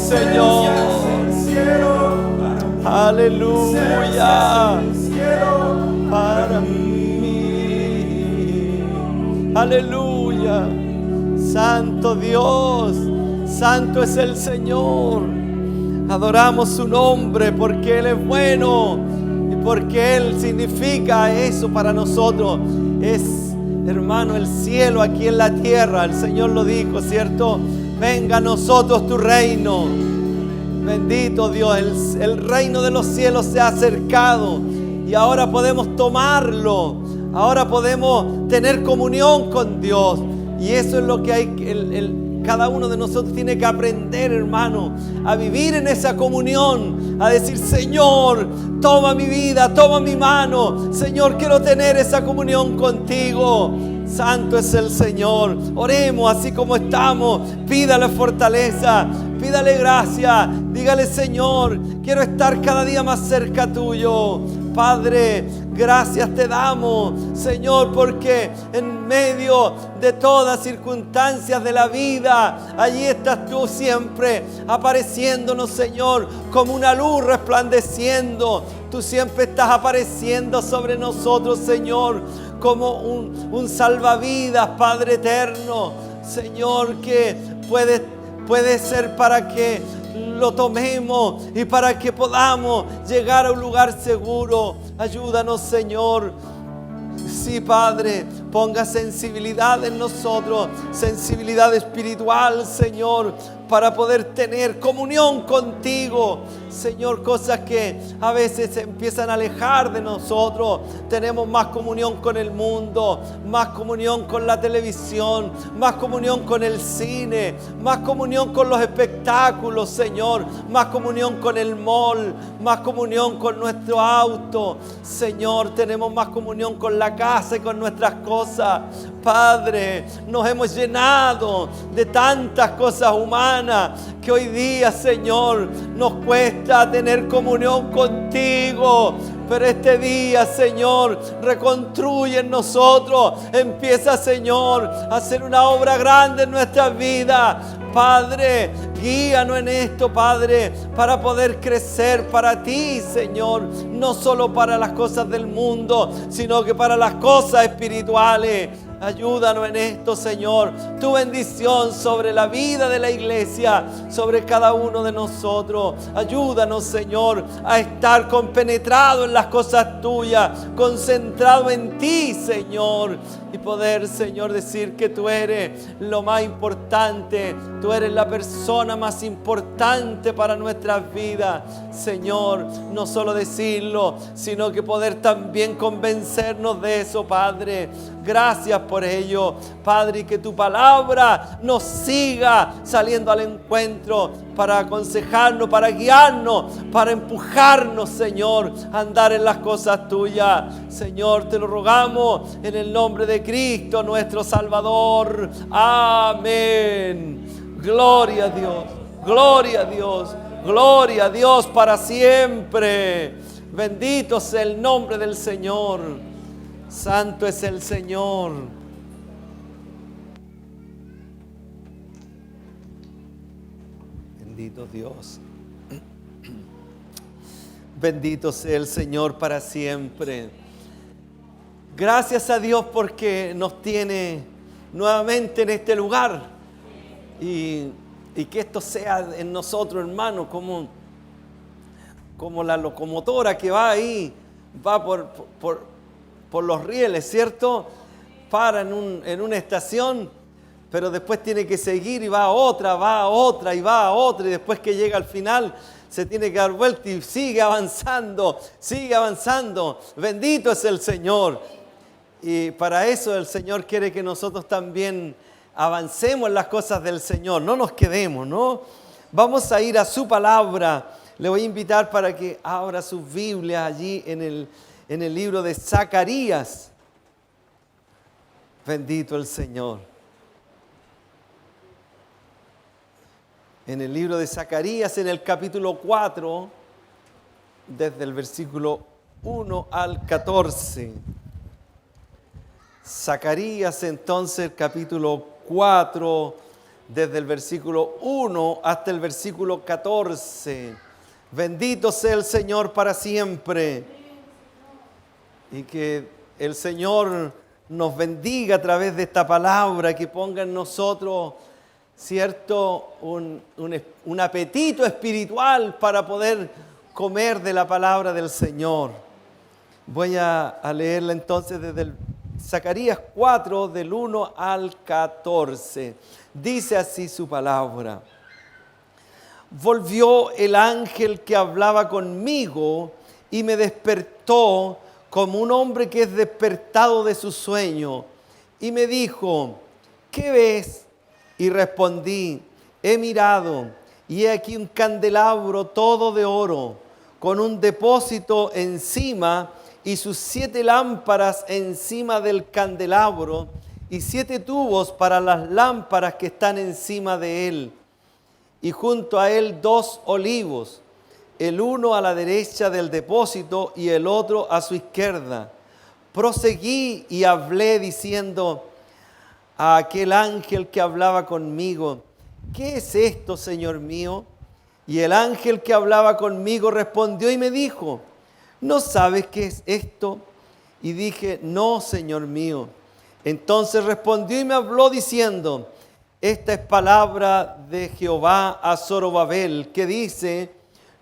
Señor. Aleluya. Para mí. Aleluya. Santo Dios, santo es el Señor. Adoramos su nombre porque Él es bueno y porque Él significa eso para nosotros. Es, hermano, el cielo aquí en la tierra. El Señor lo dijo, ¿cierto? Venga a nosotros tu reino. Bendito Dios, el reino de los cielos se ha acercado y ahora podemos tomarlo. Ahora podemos tener comunión con Dios. Y eso es lo que hay, cada uno de nosotros tiene que aprender, hermano, a vivir en esa comunión, a decir, Señor, toma mi vida, toma mi mano. Señor, quiero tener esa comunión contigo. Santo es el Señor. Oremos así como estamos. Pídale fortaleza, pídale gracia. Dígale, Señor, quiero estar cada día más cerca tuyo. Padre, gracias te damos, Señor, porque en medio de todas circunstancias de la vida, allí estás tú siempre apareciéndonos, Señor, como una luz resplandeciendo. Tú siempre estás apareciendo sobre nosotros, Señor, como un salvavidas, Padre eterno, Señor, que puede ser para que lo tomemos y para que podamos llegar a un lugar seguro. Ayúdanos, Señor. Sí, Padre, ponga sensibilidad en nosotros, sensibilidad espiritual, Señor, para poder tener comunión contigo. Señor, cosas que a veces se empiezan a alejar de nosotros. Tenemos más comunión con el mundo, más comunión con la televisión, más comunión con el cine, más comunión con los espectáculos, Señor, más comunión con el mall, más comunión con nuestro auto. Señor, tenemos más comunión con la casa y con nuestras cosas. Padre, nos hemos llenado de tantas cosas humanas que hoy día, Señor, nos cuesta tener comunión contigo. Pero este día, Señor, reconstruye en nosotros. Empieza, Señor, a hacer una obra grande en nuestras vidas. Padre, guíanos en esto, Padre, para poder crecer para ti, Señor. No solo para las cosas del mundo, sino que para las cosas espirituales. Ayúdanos en esto, Señor. Tu bendición sobre la vida de la iglesia, sobre cada uno de nosotros. Ayúdanos, Señor, a estar compenetrado en las cosas tuyas, concentrado en ti, Señor, y poder, Señor, decir que tú eres lo más importante. Tú eres la persona más importante para nuestras vidas, Señor. No solo decirlo, sino que poder también convencernos de eso, Padre. Gracias por ello, Padre, y que tu palabra nos siga saliendo al encuentro para aconsejarnos, para guiarnos, para empujarnos, Señor, a andar en las cosas tuyas. Señor, te lo rogamos en el nombre de Cristo, nuestro Salvador. Amén. Gloria a Dios, gloria a Dios, gloria a Dios para siempre. Bendito sea el nombre del Señor. Santo es el Señor. Bendito Dios. Bendito sea el Señor para siempre. Gracias a Dios porque nos tiene nuevamente en este lugar. Y que esto sea en nosotros, hermano, como la locomotora que va ahí, va por los rieles, ¿cierto? Para en una estación, pero después tiene que seguir y va a otra y va a otra, y después que llega al final se tiene que dar vuelta y sigue avanzando, sigue avanzando. Bendito es el Señor. Y para eso el Señor quiere que nosotros también avancemos en las cosas del Señor, no nos quedemos, ¿no? Vamos a ir a su palabra. Le voy a invitar para que abra sus Biblias allí en el libro de Zacarías. Bendito el Señor. En el libro de Zacarías, en el capítulo 4, desde el versículo 1 al 14. Zacarías, entonces, capítulo 4, desde el versículo 1 hasta el versículo 14. Bendito sea el Señor para siempre. Y que el Señor nos bendiga a través de esta palabra, que ponga en nosotros, cierto, un apetito espiritual para poder comer de la palabra del Señor. Voy a leerla entonces desde el Zacarías 4, del 1 al 14. Dice así su palabra. Volvió el ángel que hablaba conmigo y me despertó como un hombre que es despertado de su sueño. Y me dijo, ¿qué ves? Y respondí, he mirado, y he aquí un candelabro todo de oro, con un depósito encima, y sus 7 lámparas encima del candelabro, y 7 tubos para las lámparas que están encima de él. Y junto a él 2 olivos, el uno a la derecha del depósito y el otro a su izquierda. Proseguí y hablé diciendo a aquel ángel que hablaba conmigo, ¿qué es esto, Señor mío? Y el ángel que hablaba conmigo respondió y me dijo, ¿no sabes qué es esto? Y dije, no, Señor mío. Entonces respondió y me habló diciendo, esta es palabra de Jehová a Zorobabel, que dice,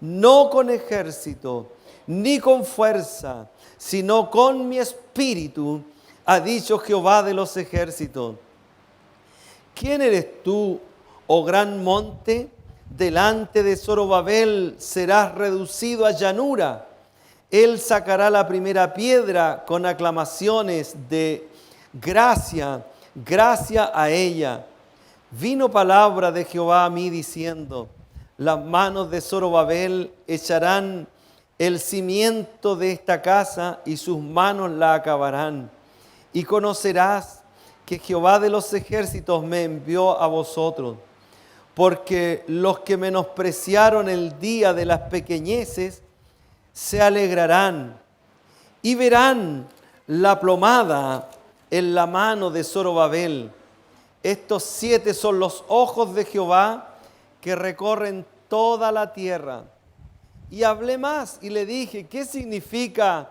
no con ejército, ni con fuerza, sino con mi espíritu, ha dicho Jehová de los ejércitos. ¿Quién eres tú, oh gran monte? Delante de Zorobabel serás reducido a llanura. Él sacará la primera piedra con aclamaciones de gracia, gracia a ella. Vino palabra de Jehová a mí diciendo, las manos de Zorobabel echarán el cimiento de esta casa y sus manos la acabarán. Y conocerás que Jehová de los ejércitos me envió a vosotros, porque los que menospreciaron el día de las pequeñeces se alegrarán y verán la plomada en la mano de Zorobabel. Estos 7 son los ojos de Jehová que recorren toda la tierra. Y hablé más y le dije, ¿qué significa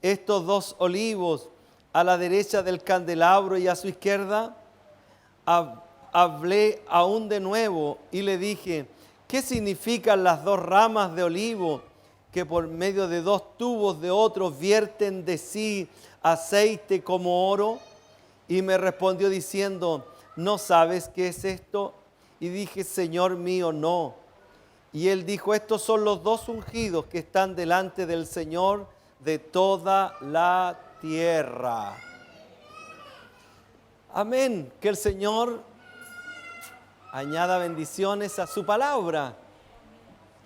estos 2 olivos a la derecha del candelabro y a su izquierda? Hablé aún de nuevo y le dije, ¿qué significan las 2 ramas de olivo que por medio de 2 tubos de otros vierten de sí aceite como oro? Y me respondió diciendo, ¿no sabes qué es esto? Y dije, Señor mío, no. Y él dijo, estos son los 2 ungidos que están delante del Señor de toda la tierra. Amén. Que el Señor añada bendiciones a su palabra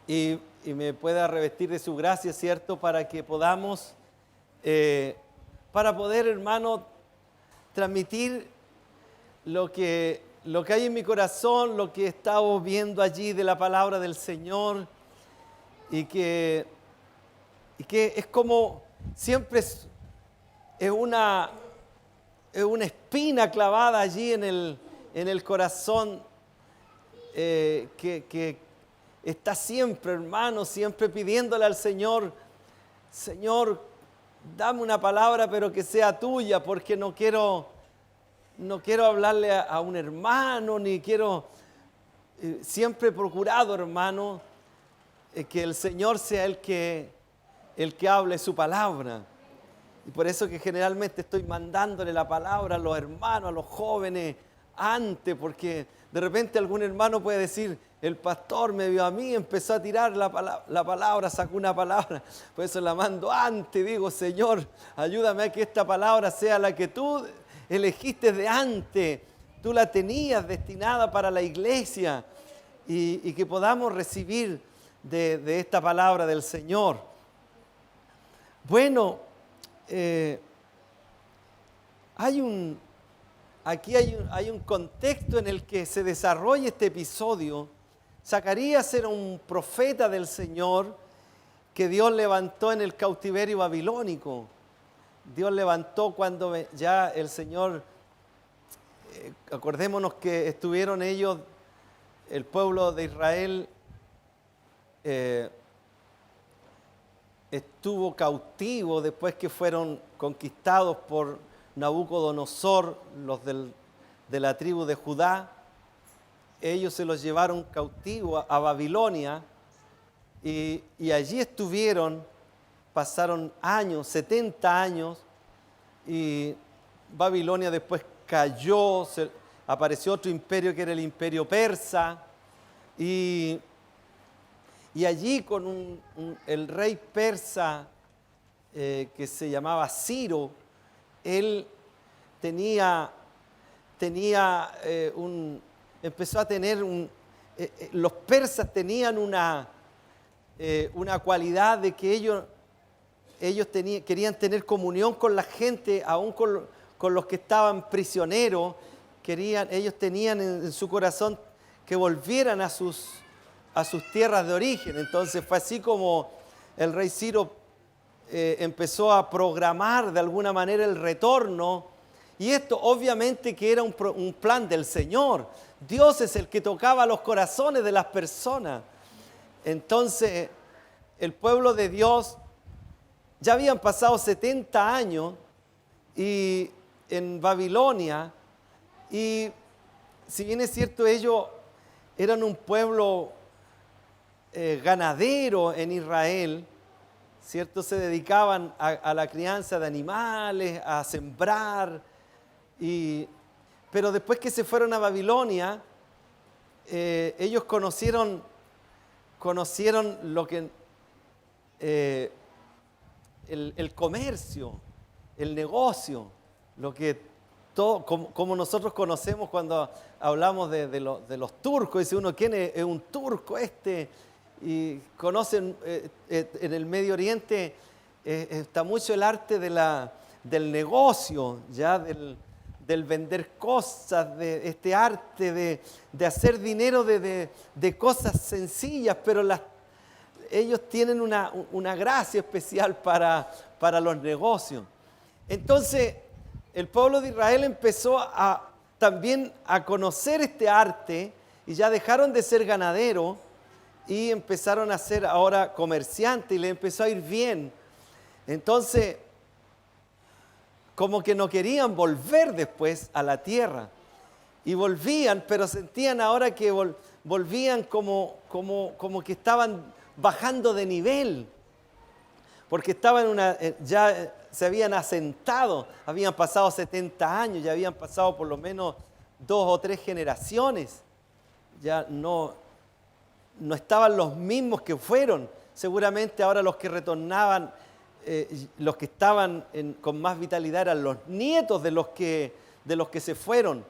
y me pueda revestir de su gracia, ¿cierto? Para que podamos, para poder, hermano, transmitir lo que hay en mi corazón, lo que he estado viendo allí de la palabra del Señor, y que es como siempre es una espina clavada allí en el corazón, que está siempre, hermano, siempre pidiéndole al Señor, Señor, dame una palabra pero que sea tuya, porque no quiero hablarle a un hermano, ni quiero, siempre he procurado, hermano, que el Señor sea el que hable su palabra. Y por eso que generalmente estoy mandándole la palabra a los hermanos, a los jóvenes, antes, porque de repente algún hermano puede decir, el pastor me vio a mí, empezó a tirar la palabra, sacó una palabra, por eso la mando antes, digo, Señor, ayúdame a que esta palabra sea la que tú elegiste de antes, tú la tenías destinada para la iglesia, y que podamos recibir de esta palabra del Señor. Bueno, aquí hay un contexto en el que se desarrolla este episodio. Zacarías era un profeta del Señor que Dios levantó en el cautiverio babilónico. Dios levantó cuando ya el Señor acordémonos que estuvieron ellos, el pueblo de Israel, estuvo cautivo después que fueron conquistados por Nabucodonosor, de la tribu de Judá. Ellos se los llevaron cautivos a Babilonia y allí estuvieron, pasaron años, 70 años, y Babilonia después cayó, apareció otro imperio que era el imperio persa, y allí con el rey persa que se llamaba Ciro, él empezó a tener los persas tenían una cualidad de que ellos querían tener comunión con la gente, aún con los que estaban prisioneros. Ellos tenían en su corazón que volvieran a sus tierras de origen. Entonces fue así como el rey Ciro empezó a programar de alguna manera el retorno, y esto obviamente que era un plan del Señor. Dios es el que tocaba los corazones de las personas. Entonces el pueblo de Dios, ya habían pasado 70 años y en Babilonia, y si bien es cierto, ellos eran un pueblo ganadero en Israel, ¿cierto? Se dedicaban a la crianza de animales, a sembrar, pero después que se fueron a Babilonia, ellos conocieron lo que el comercio, el negocio, lo que todo, como nosotros conocemos cuando hablamos de los turcos. Dice uno, ¿quién es un turco este? Y conocen, en el Medio Oriente está mucho el arte del negocio, ya del vender cosas, de este arte de hacer dinero de cosas sencillas, pero ellos tienen una gracia especial para los negocios. Entonces, el pueblo de Israel empezó también a conocer este arte, y ya dejaron de ser ganaderos y empezaron a ser ahora comerciantes, y les empezó a ir bien. Entonces, como que no querían volver después a la tierra, y volvían, pero sentían ahora que volvían como que estaban bajando de nivel, porque estaban ya se habían asentado, habían pasado 70 años, ya habían pasado por lo menos 2 o 3 generaciones, ya no estaban los mismos que fueron. Seguramente ahora los que retornaban, los que estaban con más vitalidad eran los nietos de los que se fueron.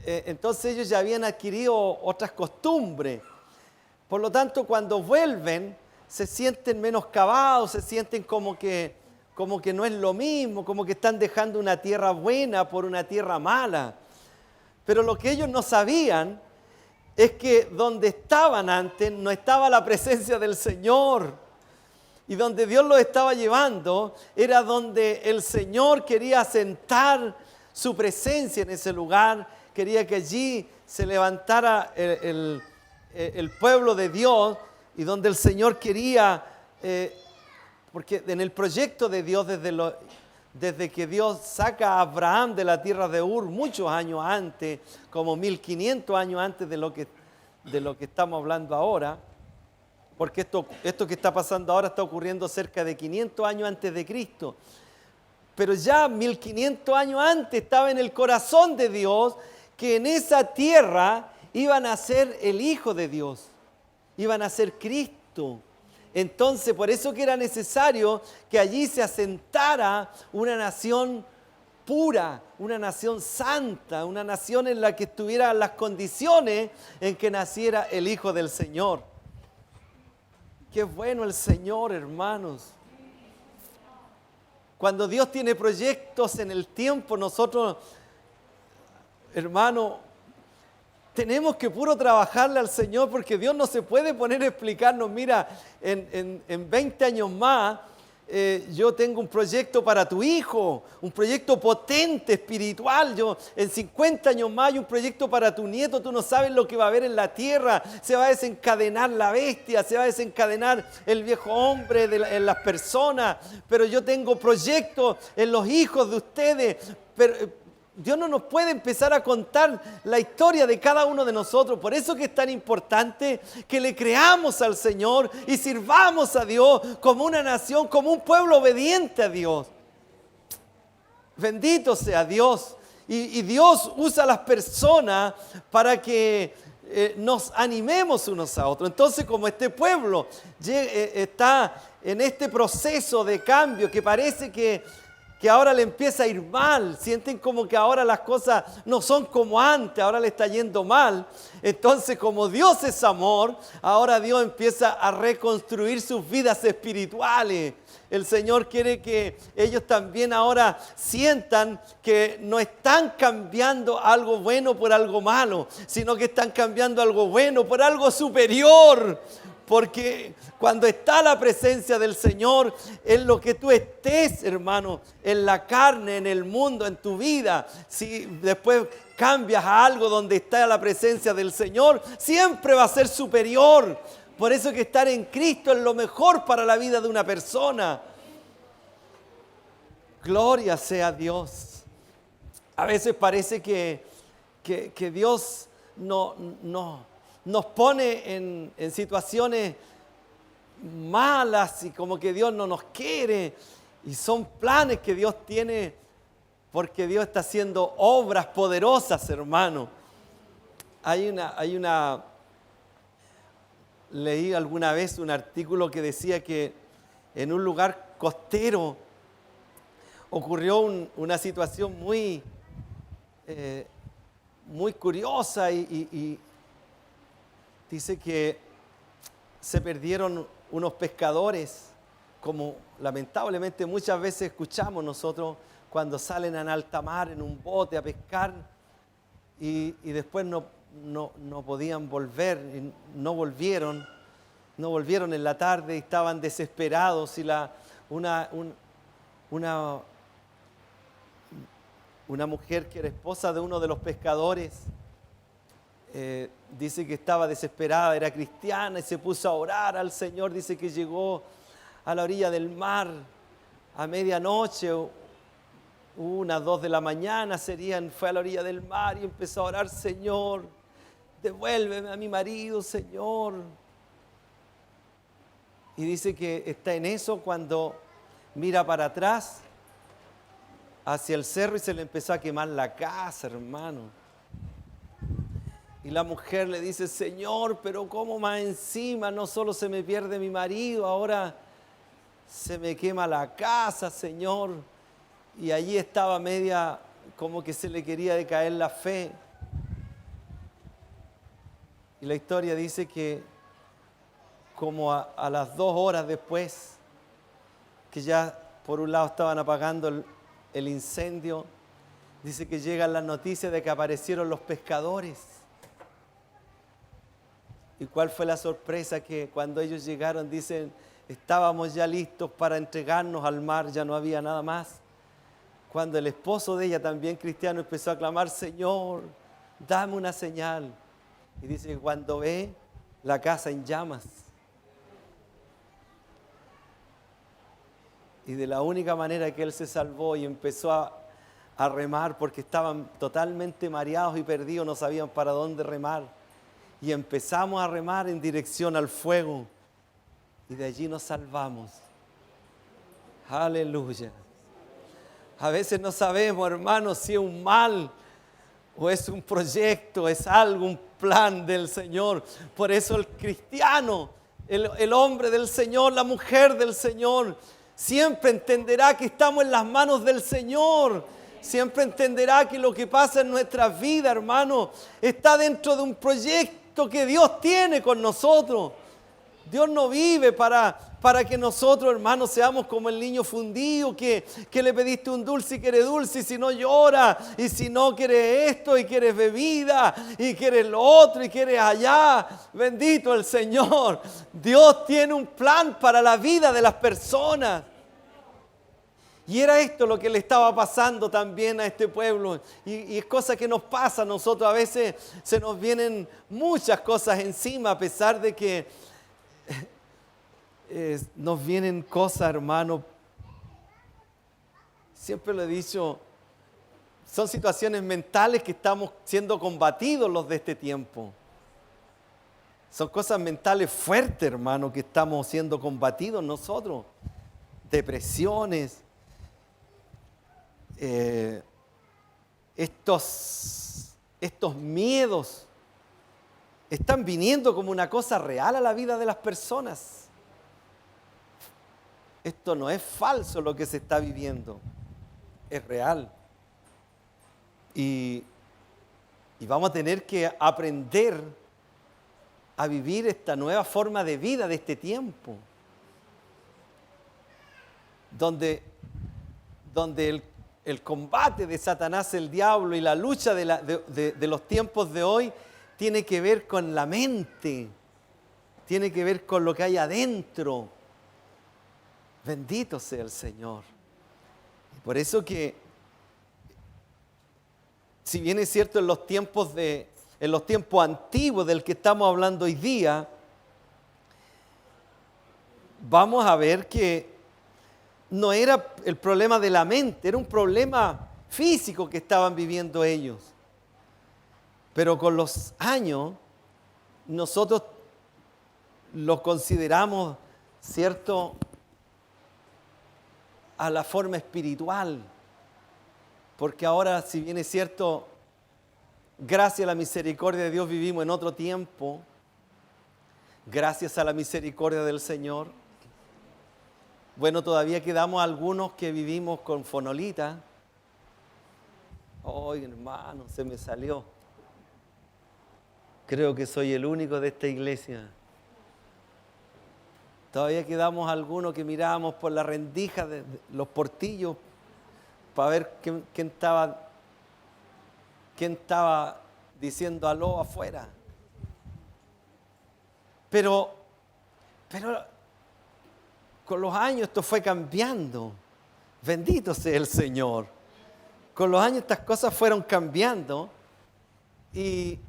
Entonces ellos ya habían adquirido otras costumbres. Por lo tanto, cuando vuelven, se sienten menoscabados, se sienten como que no es lo mismo, como que están dejando una tierra buena por una tierra mala. Pero lo que ellos no sabían es que donde estaban antes no estaba la presencia del Señor. Y donde Dios los estaba llevando era donde el Señor quería asentar su presencia en ese lugar. Quería que allí se levantara el pueblo de Dios, y donde el Señor quería, porque en el proyecto de Dios, desde que Dios saca a Abraham de la tierra de Ur, muchos años antes, como 1500 años antes de lo que estamos hablando ahora, porque esto que está pasando ahora está ocurriendo cerca de 500 años antes de Cristo. Pero ya 1500 años antes estaba en el corazón de Dios que en esa tierra iban a ser el Hijo de Dios, iban a ser Cristo. Entonces, por eso que era necesario que allí se asentara una nación pura, una nación santa, una nación en la que estuvieran las condiciones en que naciera el Hijo del Señor. Qué bueno el Señor, hermanos. Cuando Dios tiene proyectos en el tiempo, nosotros, hermano, tenemos que puro trabajarle al Señor, porque Dios no se puede poner a explicarnos, mira, en 20 años más, yo tengo un proyecto para tu hijo, un proyecto potente, espiritual. En 50 años más hay un proyecto para tu nieto. Tú no sabes lo que va a haber en la tierra. Se va a desencadenar la bestia, se va a desencadenar el viejo hombre en las personas. Pero yo tengo proyectos en los hijos de ustedes. Pero Dios no nos puede empezar a contar la historia de cada uno de nosotros. Por eso que es tan importante que le creamos al Señor y sirvamos a Dios como una nación, como un pueblo obediente a Dios. Bendito sea Dios. Y Dios usa a las personas para que nos animemos unos a otros. Entonces, como este pueblo está en este proceso de cambio que parece que ahora le empieza a ir mal, sienten como que ahora las cosas no son como antes, ahora le está yendo mal. Entonces, como Dios es amor, ahora Dios empieza a reconstruir sus vidas espirituales. El Señor quiere que ellos también ahora sientan que no están cambiando algo bueno por algo malo, sino que están cambiando algo bueno por algo superior. Porque cuando está la presencia del Señor, en lo que tú estés, hermano, en la carne, en el mundo, en tu vida, si después cambias a algo donde está la presencia del Señor, siempre va a ser superior. Por eso que estar en Cristo es lo mejor para la vida de una persona. Gloria sea a Dios. A veces parece que Dios nos pone en situaciones malas y como que Dios no nos quiere. Y son planes que Dios tiene porque Dios está haciendo obras poderosas, hermano. Leí alguna vez un artículo que decía que en un lugar costero ocurrió una situación muy curiosa y dice que se perdieron unos pescadores, como lamentablemente muchas veces escuchamos nosotros cuando salen en alta mar en un bote a pescar y después no podían volver, y no volvieron en la tarde y estaban desesperados y una mujer que era esposa de uno de los pescadores dice que estaba desesperada, era cristiana y se puso a orar al Señor. Dice que llegó a la orilla del mar a medianoche, 1, 2 de la mañana fue a la orilla del mar y empezó a orar: Señor, devuélveme a mi marido, Señor. Y dice que está en eso cuando mira para atrás hacia el cerro y se le empezó a quemar la casa, hermano. Y la mujer le dice: Señor, pero ¿cómo más encima? No solo se me pierde mi marido, ahora se me quema la casa, Señor. Y allí estaba media, como que se le quería decaer la fe. Y la historia dice que como a las 2 horas después, que ya por un lado estaban apagando el incendio, dice que llegan las noticias de que aparecieron los pescadores. ¿Y cuál fue la sorpresa? Que cuando ellos llegaron, dicen, estábamos ya listos para entregarnos al mar, ya no había nada más. Cuando el esposo de ella, también cristiano, empezó a clamar: Señor, dame una señal. Y dice que cuando ve la casa en llamas, y de la única manera que él se salvó y empezó a remar, porque estaban totalmente mareados y perdidos, no sabían para dónde remar. Y empezamos a remar en dirección al fuego. Y de allí nos salvamos. Aleluya. A veces no sabemos, hermanos, si es un mal o es un proyecto, es algo, un plan del Señor. Por eso el cristiano, el hombre del Señor, la mujer del Señor, siempre entenderá que estamos en las manos del Señor. Siempre entenderá que lo que pasa en nuestras vidas, hermano, está dentro de un proyecto que Dios tiene con nosotros. Dios no vive para que nosotros, hermanos, seamos como el niño fundido que le pediste un dulce y quiere dulce, y si no llora, y si no quiere esto y quieres bebida, y quieres lo otro y quieres allá. Bendito el Señor. Dios tiene un plan para la vida de las personas. Y era esto lo que le estaba pasando también a este pueblo. Y es cosa que nos pasa a nosotros. A veces se nos vienen muchas cosas encima, a pesar de que nos vienen cosas, hermano. Siempre lo he dicho, son situaciones mentales que estamos siendo combatidos los de este tiempo. Son cosas mentales fuertes, hermano, que estamos siendo combatidos nosotros. Depresiones. Estos miedos están viniendo como una cosa real a la vida de las personas. Esto no es falso lo que se está viviendo, es real. Y vamos a tener que aprender a vivir esta nueva forma de vida de este tiempo, donde el combate de Satanás, el diablo, y la lucha de los tiempos de hoy tiene que ver con la mente, tiene que ver con lo que hay adentro. Bendito sea el Señor. Y por eso que, si bien es cierto en los tiempos antiguos del que estamos hablando hoy día, vamos a ver que no era el problema de la mente, era un problema físico que estaban viviendo ellos. Pero con los años, nosotros lo consideramos, ¿cierto?, a la forma espiritual. Porque ahora, si bien es cierto, gracias a la misericordia de Dios vivimos en otro tiempo, gracias a la misericordia del Señor. Bueno, todavía quedamos algunos que vivimos con fonolita. Ay, hermano, se me salió. Creo que soy el único de esta iglesia. Todavía quedamos algunos que mirábamos por la rendija de los portillos para ver quién estaba diciendo aló afuera. Pero con los años esto fue cambiando. Bendito sea el Señor. Con los años estas cosas fueron cambiando y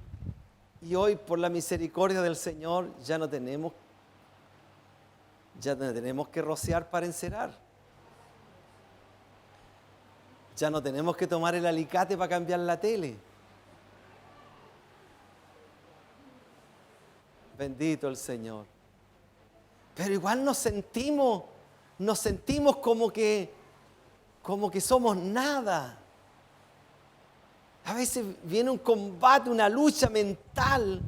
hoy, por la misericordia del Señor, ya no tenemos que rociar para encerar. Ya no tenemos que tomar el alicate para cambiar la tele. Bendito el Señor. Pero igual nos sentimos como que somos nada. A veces viene un combate, una lucha mental,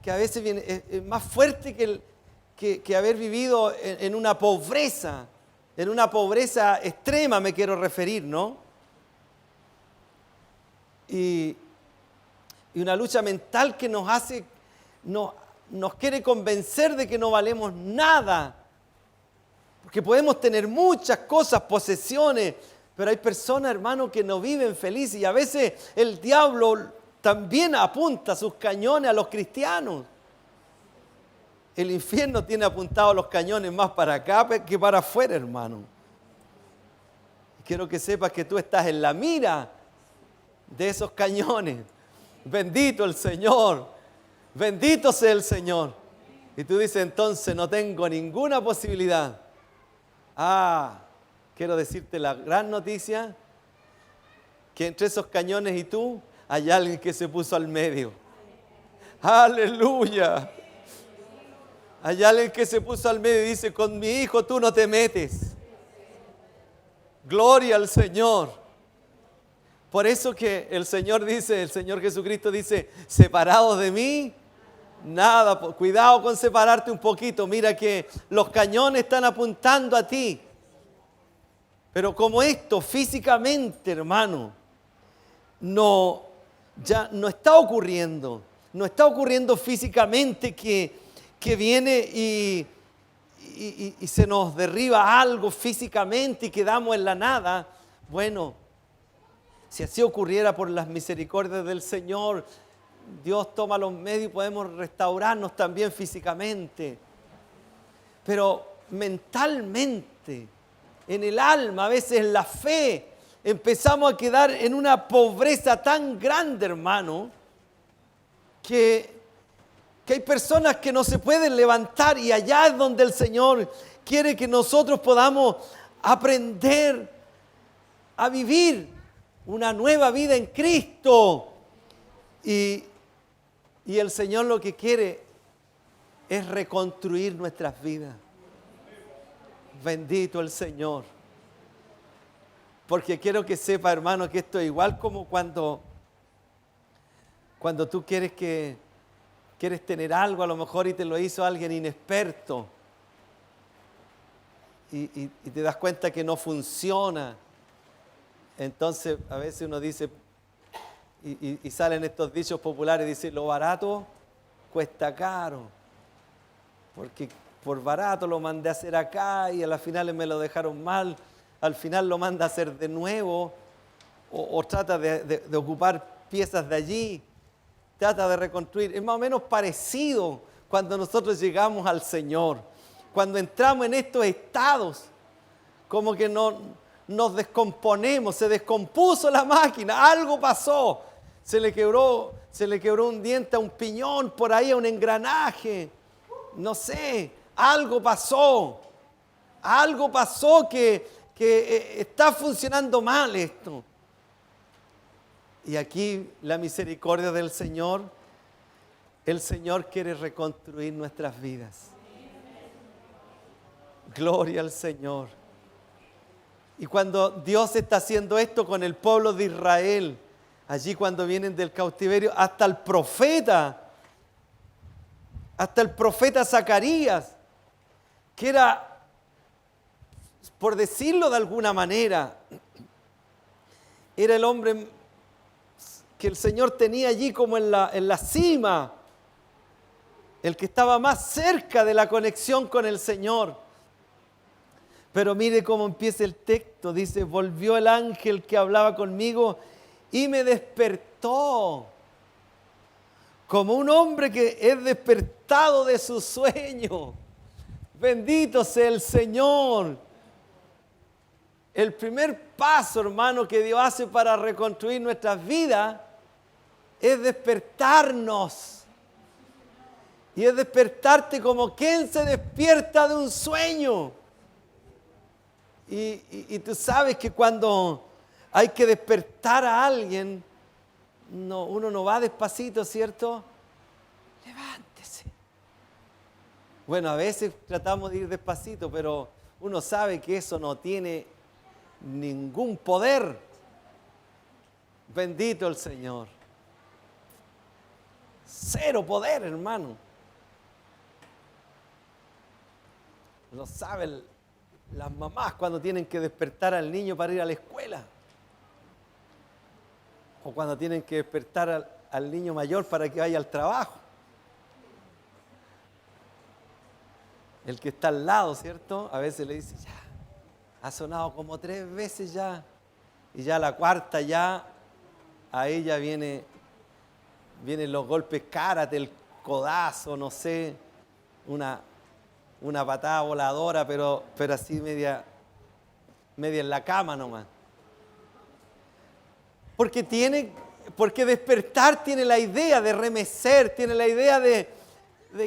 que a veces es más fuerte que haber vivido en una pobreza extrema, me quiero referir, ¿no? Y una lucha mental que nos quiere convencer de que no valemos nada. Porque podemos tener muchas cosas, posesiones, pero hay personas, hermano, que no viven felices. Y a veces el diablo también apunta sus cañones a los cristianos. El infierno tiene apuntados los cañones más para acá que para afuera, hermano. Quiero que sepas que tú estás en la mira de esos cañones. Bendito el Señor. Bendito sea el Señor. Y tú dices, entonces no tengo ninguna posibilidad. Quiero decirte la gran noticia, que entre esos cañones y tú hay alguien que se puso al medio. Aleluya. Hay alguien que se puso al medio y dice, con mi hijo tú no te metes. Gloria al Señor. Por eso que el Señor Jesucristo dice, separados de mí, nada. Cuidado con separarte un poquito. Mira que los cañones están apuntando a ti. Pero como esto físicamente, hermano, ya no está ocurriendo. No está ocurriendo físicamente que viene y se nos derriba algo físicamente y quedamos en la nada. Bueno, si así ocurriera por las misericordias del Señor, Dios toma los medios y podemos restaurarnos también físicamente. Pero mentalmente en el alma, a veces en la fe. Empezamos a quedar en una pobreza tan grande, hermano, que hay personas que no se pueden levantar, y allá es donde el Señor quiere que nosotros podamos aprender a vivir una nueva vida en Cristo. Y el Señor lo que quiere es reconstruir nuestras vidas. Bendito el Señor. Porque quiero que sepa, hermano, que esto es igual como cuando tú quieres tener algo a lo mejor y te lo hizo alguien inexperto. Y te das cuenta que no funciona. Entonces a veces uno dice, y salen estos dichos populares, dice, lo barato cuesta caro. Porque por barato lo mandé a hacer acá y a las finales me lo dejaron mal. Al final lo manda a hacer de nuevo o trata de ocupar piezas de allí. Trata de reconstruir. Es más o menos parecido cuando nosotros llegamos al Señor. Cuando entramos en estos estados, como que nos descomponemos, se descompuso la máquina, algo pasó. Se le quebró un diente a un piñón, por ahí a un engranaje. No sé, algo pasó. Algo pasó que está funcionando mal esto. Y aquí la misericordia del Señor, el Señor quiere reconstruir nuestras vidas. Gloria al Señor. Y cuando Dios está haciendo esto con el pueblo de Israel, allí cuando vienen del cautiverio, hasta el profeta Zacarías, que era, por decirlo de alguna manera, era el hombre que el Señor tenía allí como en la cima, el que estaba más cerca de la conexión con el Señor. Pero mire cómo empieza el texto, dice, volvió el ángel que hablaba conmigo y me despertó, como un hombre que es despertado de su sueño. Bendito sea el Señor. El primer paso, hermano, que Dios hace para reconstruir nuestras vidas es despertarnos. Y es despertarte como quien se despierta de un sueño. Y tú sabes que cuando hay que despertar a alguien, uno no va despacito, ¿cierto? Levántese. Bueno, a veces tratamos de ir despacito, pero uno sabe que eso no tiene ningún poder. Bendito el Señor. Cero poder, hermano. Lo saben las mamás cuando tienen que despertar al niño para ir a la escuela. O cuando tienen que despertar al niño mayor para que vaya al trabajo. El que está al lado, ¿cierto? A veces le dice, ya, ha sonado como 3 veces ya. Y ya la cuarta ya, a ella vienen los golpes karate, el codazo, no sé, una patada voladora, pero así media en la cama nomás. Porque despertar tiene la idea de remecer, tiene la idea de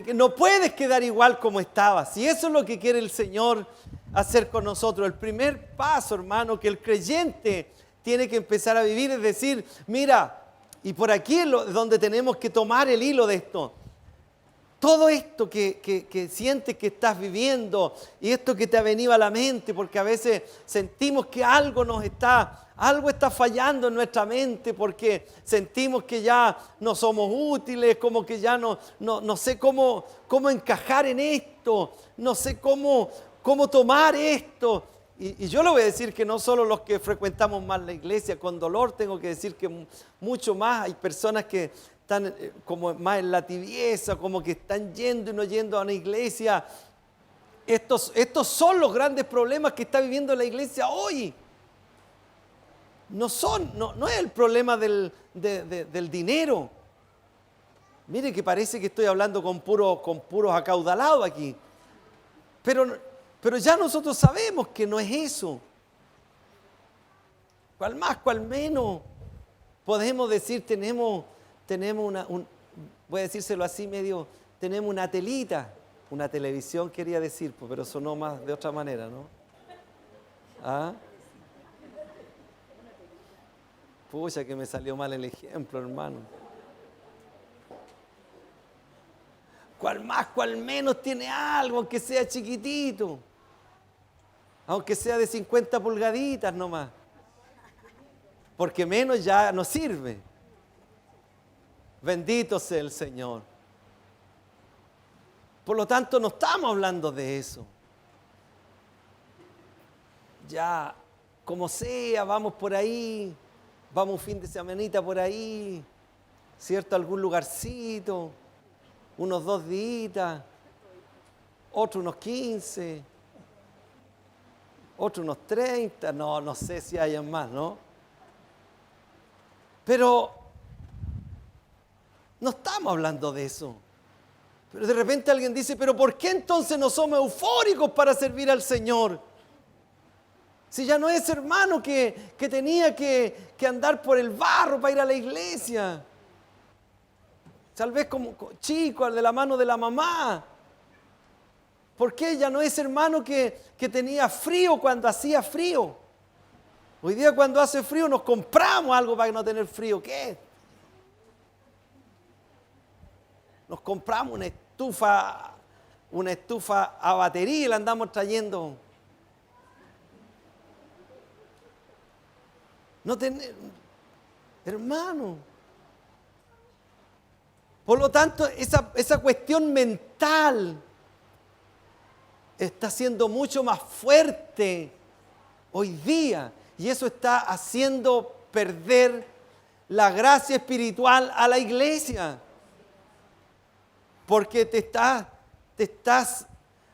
que no puedes quedar igual como estabas. Y eso es lo que quiere el Señor hacer con nosotros. El primer paso, hermano, que el creyente tiene que empezar a vivir es decir, mira, y por aquí es donde tenemos que tomar el hilo de esto. Todo esto que sientes que estás viviendo y esto que te ha venido a la mente, porque a veces sentimos que algo está fallando en nuestra mente, porque sentimos que ya no somos útiles, como que ya no sé cómo encajar en esto, no sé cómo tomar esto. Y yo le voy a decir que no solo los que frecuentamos más la iglesia, con dolor tengo que decir que mucho más hay personas que están como más en la tibieza, como que están yendo y no yendo a una iglesia. Estos son los grandes problemas que está viviendo la iglesia hoy. No es el problema del dinero. Mire que parece que estoy hablando con puros acaudalados aquí. Pero Pero ya nosotros sabemos que no es eso. Cual más, cual menos, podemos decir, tenemos voy a decírselo así medio, tenemos una telita, una televisión quería decir, pero sonó más de otra manera, ¿no? ¿Ah? Pucha, que me salió mal el ejemplo, hermano. Cual más, cual menos tiene algo, aunque sea chiquitito, aunque sea de 50 pulgaditas nomás, porque menos ya no sirve. Bendito sea el Señor. Por lo tanto, no estamos hablando de eso. Ya, como sea, vamos por ahí, vamos un fin de semanita por ahí, ¿cierto? Algún lugarcito, unos 2 días, otros unos 15, otros unos 30, no sé si hayan más, ¿no? Pero no estamos hablando de eso. Pero de repente alguien dice, pero ¿por qué entonces no somos eufóricos para servir al Señor? Si ya no es hermano que tenía que andar por el barro para ir a la iglesia. Tal vez como chico, de la mano de la mamá. ¿Por qué ya no es hermano que tenía frío cuando hacía frío? Hoy día cuando hace frío nos compramos algo para no tener frío. ¿Qué? Nos compramos una estufa a batería y la andamos trayendo. No tener, hermano. Por lo tanto, esa cuestión mental está siendo mucho más fuerte hoy día. Y eso está haciendo perder la gracia espiritual a la iglesia. Porque te estás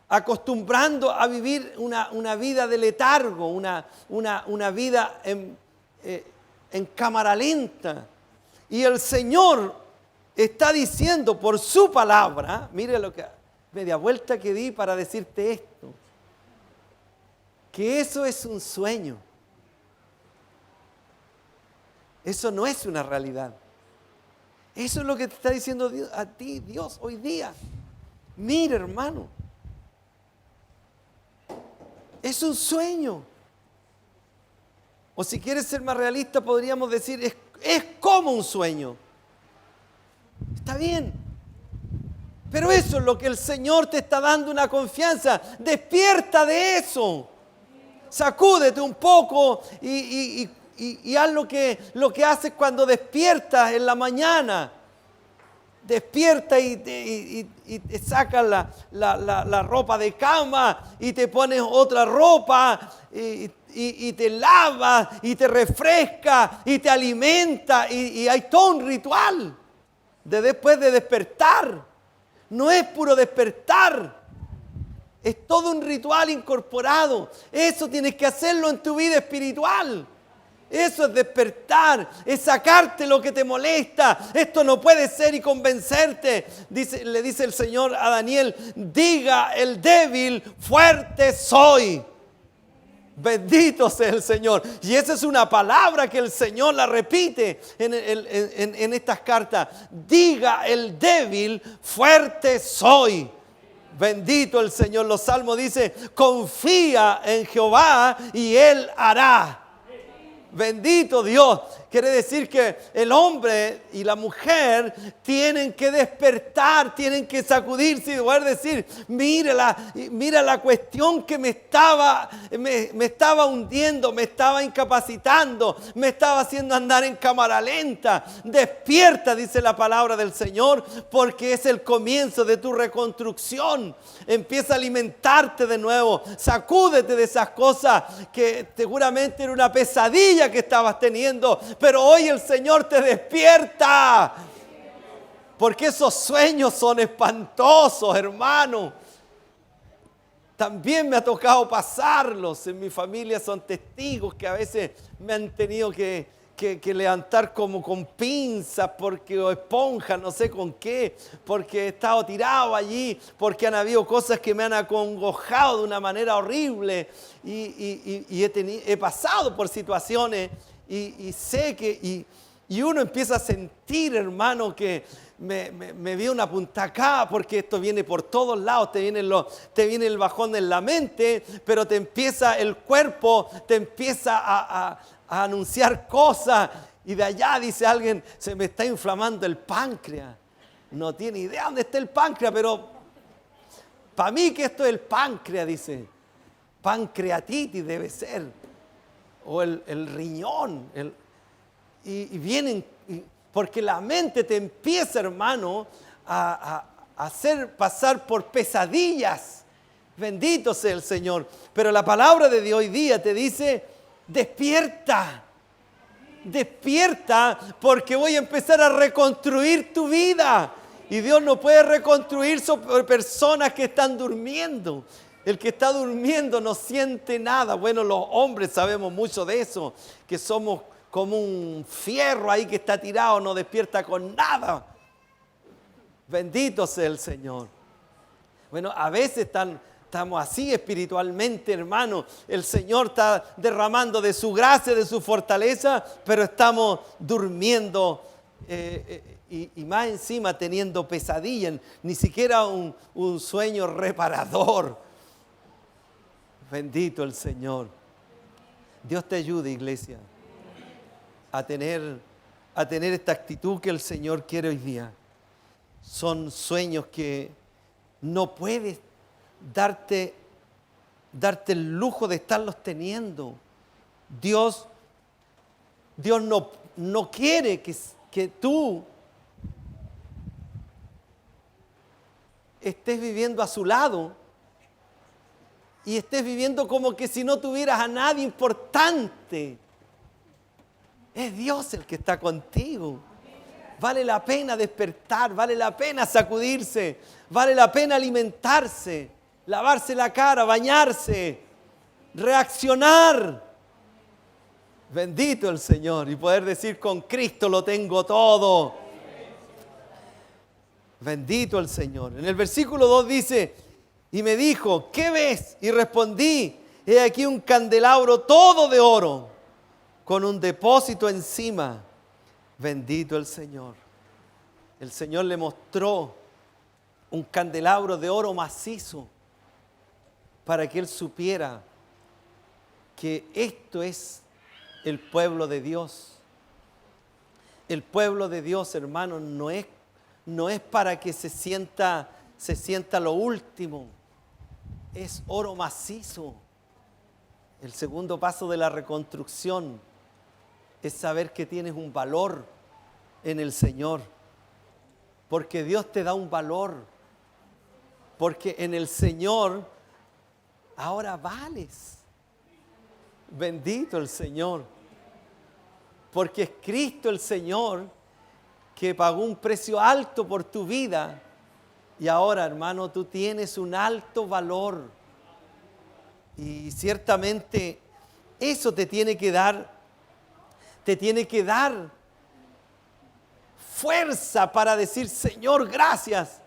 acostumbrando a vivir una vida de letargo, una vida en cámara lenta. Y el Señor está diciendo por su palabra, mire lo que media vuelta que di para decirte esto, que eso es un sueño. Eso no es una realidad. Eso es lo que te está diciendo a ti Dios hoy día. Mira, hermano, es un sueño. O si quieres ser más realista, podríamos decir, es como un sueño. Está bien. Pero eso es lo que el Señor te está dando una confianza. Despierta de eso. Sacúdete un poco y haz lo que haces cuando despiertas en la mañana. Despierta y te sacas la ropa de cama y te pones otra ropa y te lavas y te refresca y te alimenta y hay todo un ritual después de despertar. No es puro despertar, es todo un ritual incorporado. Eso tienes que hacerlo en tu vida espiritual. Eso es despertar, es sacarte lo que te molesta. Esto no puede ser y convencerte. Le dice el Señor a Daniel, diga el débil, fuerte soy. Bendito sea el Señor. Y esa es una palabra que el Señor la repite en estas cartas. Diga el débil, fuerte soy. Bendito el Señor. Los salmos dicen, confía en Jehová y Él hará. Bendito Dios. Quiere decir que el hombre y la mujer tienen que despertar, tienen que sacudirse y poder decir, mira la cuestión que me estaba hundiendo, me estaba incapacitando, me estaba haciendo andar en cámara lenta. Despierta, dice la palabra del Señor, porque es el comienzo de tu reconstrucción. Empieza a alimentarte de nuevo, sacúdete de esas cosas que seguramente era una pesadilla que estabas teniendo. Pero hoy el Señor te despierta. Porque esos sueños son espantosos, hermano. También me ha tocado pasarlos. En mi familia son testigos que a veces me han tenido que que levantar como con pinzas, porque, o esponjas, no sé con qué, porque he estado tirado allí, porque han habido cosas que me han acongojado de una manera horrible y he pasado por situaciones y sé que... Y uno empieza a sentir, hermano, que me dio una punta acá, porque esto viene por todos lados, te viene el bajón en la mente, pero el cuerpo te empieza a anunciar cosas, y de allá dice alguien, se me está inflamando el páncreas. No tiene idea dónde está el páncreas, pero para mí que esto es el páncreas, dice. Pancreatitis debe ser, o el riñón, y vienen, porque la mente te empieza, hermano, a hacer pasar por pesadillas. Bendito sea el Señor. Pero la palabra de hoy día te dice, despierta, despierta, porque voy a empezar a reconstruir tu vida. Y Dios no puede reconstruir sobre personas que están durmiendo. El que está durmiendo no siente nada. Bueno, los hombres sabemos mucho de eso, que somos como un fierro ahí que está tirado, no despierta con nada. Bendito sea el Señor. Bueno, a veces estamos así espiritualmente, hermano. El Señor está derramando de su gracia, de su fortaleza, pero estamos durmiendo y más encima teniendo pesadillas, ni siquiera un sueño reparador. Bendito el Señor. Dios te ayude, iglesia, a tener esta actitud que el Señor quiere hoy día. Son sueños que no puedes darte el lujo de estarlos teniendo. Dios no quiere que tú estés viviendo a su lado y estés viviendo como que si no tuvieras a nadie importante. Es Dios el que está contigo. Vale la pena despertar, vale la pena sacudirse, vale la pena alimentarse, lavarse la cara, bañarse, reaccionar. Bendito el Señor, y poder decir, con Cristo lo tengo todo. Bendito el Señor. En el versículo 2 dice, y me dijo, ¿qué ves? Y respondí, he aquí un candelabro todo de oro, con un depósito encima. Bendito el Señor. El Señor le mostró un candelabro de oro macizo para que él supiera que esto es el pueblo de Dios. El pueblo de Dios, hermano, no es para que se sienta lo último. Es oro macizo. El segundo paso de la reconstrucción es saber que tienes un valor en el Señor. Porque Dios te da un valor. Porque en el Señor ahora vales. Bendito el Señor. Porque es Cristo el Señor que pagó un precio alto por tu vida. Y ahora, hermano, tú tienes un alto valor. Y ciertamente eso te tiene que dar fuerza para decir, Señor, gracias.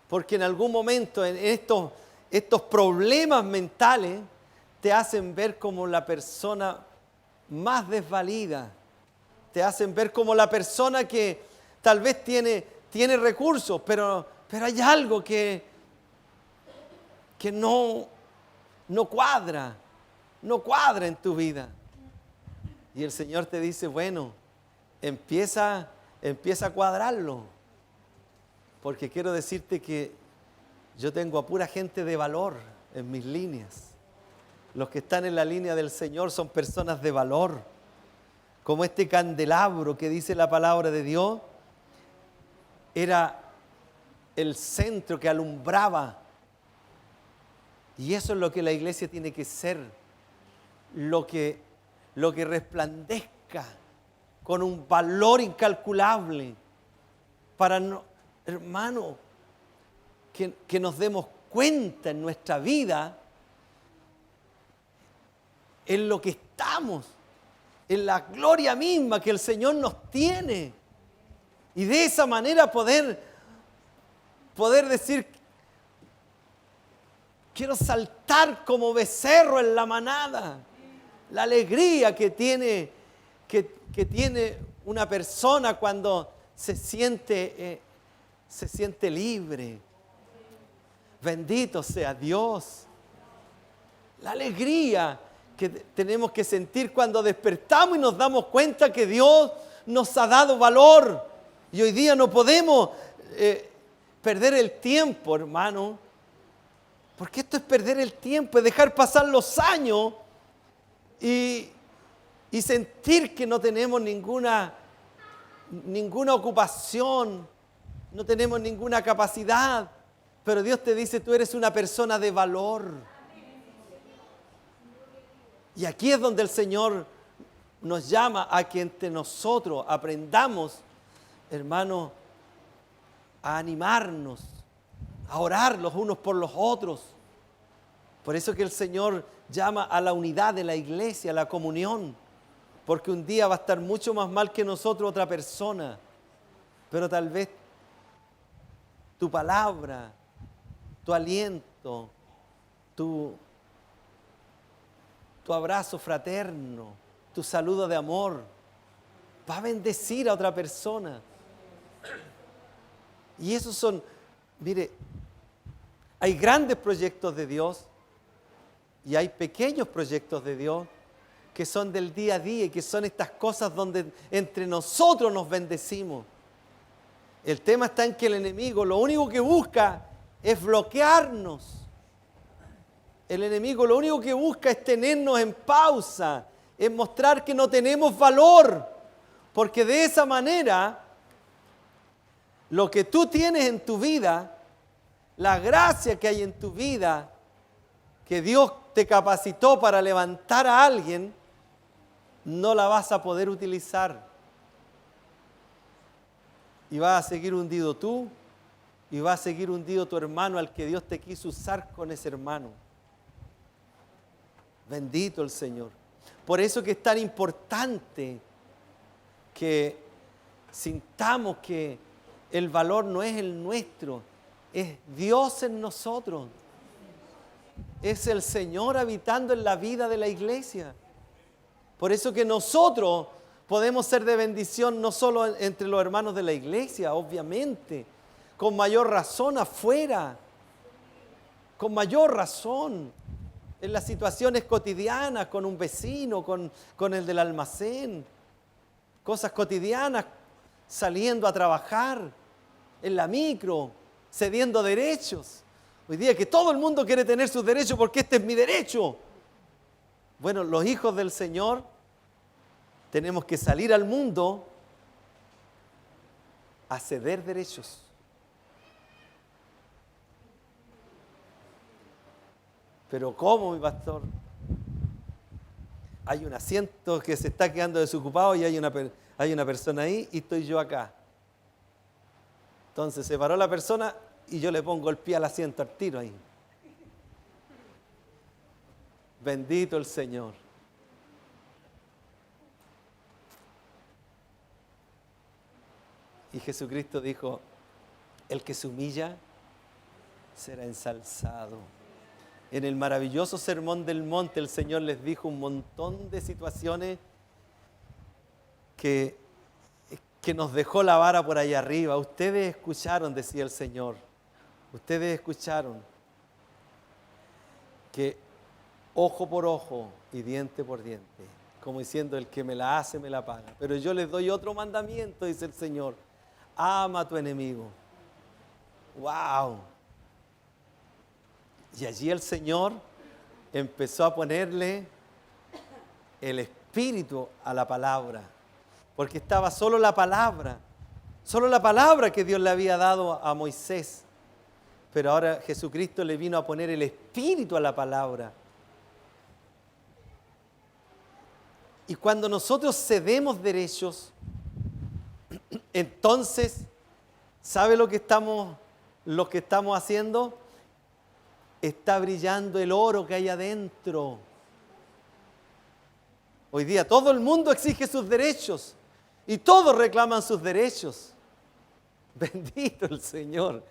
Porque en algún momento en estos problemas mentales te hacen ver como la persona más desvalida. Te hacen ver como la persona que tal vez tiene recursos, pero hay algo que no cuadra en tu vida. Y el Señor te dice, bueno, empieza a cuadrarlo. Porque quiero decirte que yo tengo a pura gente de valor en mis líneas. Los que están en la línea del Señor son personas de valor. Como este candelabro que dice la palabra de Dios, era el centro que alumbraba. Y eso es lo que la iglesia tiene que ser. Lo que resplandezca con un valor incalculable. Para, hermano, que nos demos cuenta en nuestra vida en lo que estamos. en la gloria misma que el Señor nos tiene. Y de esa manera poder decir, quiero saltar como becerro en la manada. La alegría que tiene una persona cuando se siente libre. Bendito sea Dios. La alegría que tenemos que sentir cuando despertamos y nos damos cuenta que Dios nos ha dado valor. Y hoy día no podemos perder el tiempo, hermano. Porque esto es perder el tiempo, es dejar pasar los años y sentir que no tenemos ninguna ocupación, no tenemos ninguna capacidad. Pero Dios te dice, tú eres una persona de valor. Y aquí es donde el Señor nos llama a que entre nosotros aprendamos, hermano, a animarnos, a orar los unos por los otros. Por eso que el Señor llama a la unidad de la iglesia, a la comunión. Porque un día va a estar mucho más mal que nosotros otra persona. Pero tal vez tu palabra, tu aliento, tu abrazo fraterno, tu saludo de amor, va a bendecir a otra persona. Y esos son, mire, hay grandes proyectos de Dios y hay pequeños proyectos de Dios que son del día a día y que son estas cosas donde entre nosotros nos bendecimos. El tema está en que el enemigo lo único que busca es bloquearnos. El enemigo lo único que busca es tenernos en pausa, es mostrar que no tenemos valor, porque de esa manera lo que tú tienes en tu vida, la gracia que hay en tu vida, que Dios te capacitó para levantar a alguien, no la vas a poder utilizar. Y vas a seguir hundido tú, y va a seguir hundido tu hermano al que Dios te quiso usar con ese hermano. Bendito el Señor. Por eso que es tan importante que sintamos que el valor no es el nuestro, es Dios en nosotros. Es el Señor habitando en la vida de la iglesia. Por eso que nosotros podemos ser de bendición no solo entre los hermanos de la iglesia, obviamente, con mayor razón afuera, con mayor razón en las situaciones cotidianas, con un vecino, con el del almacén, cosas cotidianas, saliendo a trabajar, en la micro, cediendo derechos. Hoy día que todo el mundo quiere tener sus derechos porque este es mi derecho. Bueno, los hijos del Señor tenemos que salir al mundo a ceder derechos. Pero ¿cómo, mi pastor? Hay un asiento que se está quedando desocupado y hay una persona ahí y estoy yo acá. Entonces se paró la persona y yo le pongo el pie al asiento al tiro ahí. Bendito el Señor. Y Jesucristo dijo, el que se humilla será ensalzado. En el maravilloso sermón del monte el Señor les dijo un montón de situaciones que nos dejó la vara por allá arriba. Ustedes escucharon, decía el Señor, ustedes escucharon que ojo por ojo y diente por diente, como diciendo el que me la hace me la paga. Pero yo les doy otro mandamiento, dice el Señor, ama a tu enemigo. ¡Wow! Y allí el Señor empezó a ponerle el espíritu a la palabra, porque estaba solo la palabra que Dios le había dado a Moisés. Pero ahora Jesucristo le vino a poner el espíritu a la palabra. Y cuando nosotros cedemos derechos, entonces, ¿sabe lo que estamos haciendo? Está brillando el oro que hay adentro. Hoy día todo el mundo exige sus derechos y todos reclaman sus derechos. Bendito el Señor.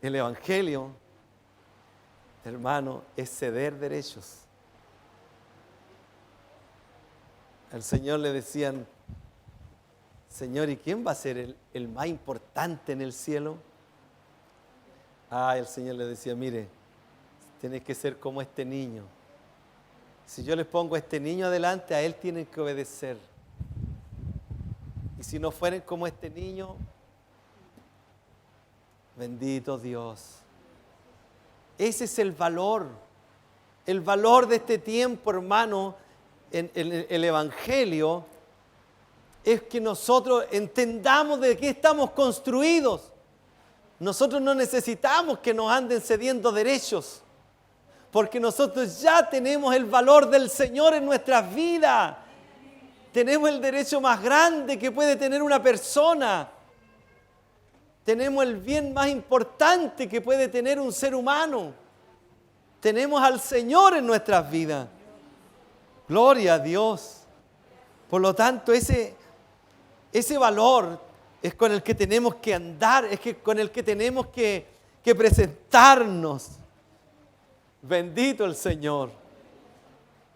El Evangelio, hermano, es ceder derechos. Al Señor le decían, Señor, ¿y quién va a ser el más importante en el cielo? El Señor le decía, mire, tienes que ser como este niño. Si yo les pongo a este niño adelante, a él tienen que obedecer. Y si no fueren como este niño, bendito Dios. Ese es el valor de este tiempo, hermano, en el Evangelio, es que nosotros entendamos de qué estamos construidos. Nosotros no necesitamos que nos anden cediendo derechos, porque nosotros ya tenemos el valor del Señor en nuestras vidas. Tenemos el derecho más grande que puede tener una persona. Tenemos el bien más importante que puede tener un ser humano. Tenemos al Señor en nuestras vidas. Gloria a Dios. Por lo tanto, ese valor es con el que tenemos que andar, con el que tenemos que presentarnos. Bendito el Señor.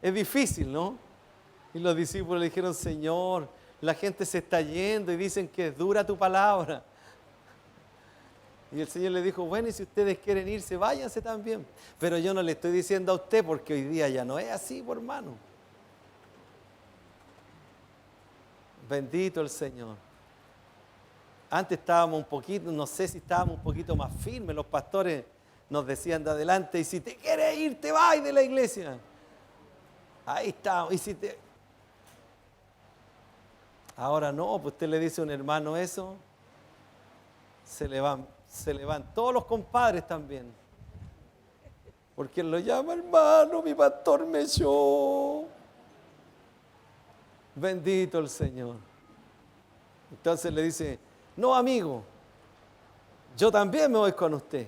Es difícil, ¿no? Y los discípulos le dijeron, Señor, la gente se está yendo y dicen que es dura tu palabra. Y el Señor le dijo, bueno, y si ustedes quieren irse, váyanse también. Pero yo no le estoy diciendo a usted porque hoy día ya no es así, hermano. Bendito el Señor. Antes estábamos un poquito, no sé si estábamos un poquito más firmes. Los pastores nos decían de adelante, y si te quieres ir, te vas de la iglesia. Ahí estamos. Ahora no, pues usted le dice a un hermano eso, se le van todos los compadres también. Porque él lo llama hermano, mi pastor me echó. Bendito el Señor. Entonces le dice, no amigo, yo también me voy con usted.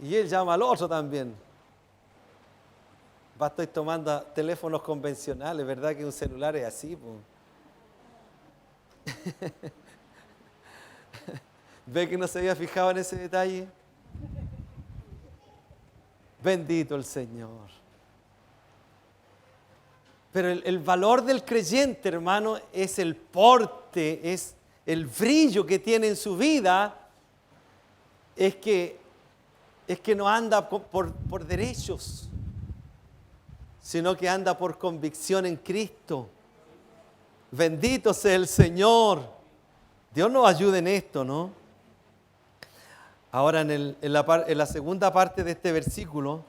Y él llama al otro también. Estoy tomando teléfonos convencionales, ¿verdad? Que un celular es así, pues. ¿Ve que no se había fijado en ese detalle? Bendito el Señor. Pero el valor del creyente, hermano, es el porte, es el brillo que tiene en su vida, es que no anda por derechos, sino que anda por convicción en Cristo. Bendito sea el Señor. Dios nos ayude en esto, ¿no? Ahora en la segunda parte de este versículo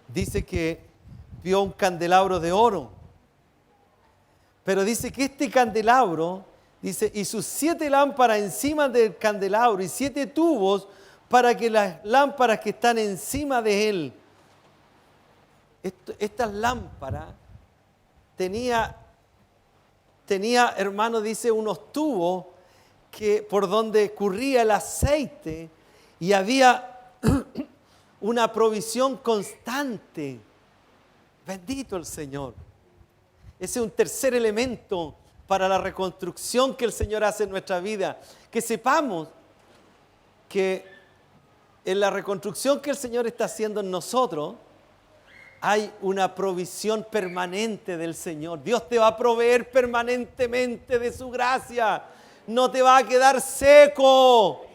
dice que vio un candelabro de oro. Pero dice que este candelabro, dice, y sus 7 lámparas encima del candelabro y 7 tubos para que las lámparas que están encima de él. Estas lámparas tenía, hermano, dice, unos tubos por donde corría el aceite y había una provisión constante. Bendito el Señor. Ese es un tercer elemento para la reconstrucción que el Señor hace en nuestra vida. Que sepamos que en la reconstrucción que el Señor está haciendo en nosotros, hay una provisión permanente del Señor. Dios te va a proveer permanentemente de su gracia. No te va a quedar seco.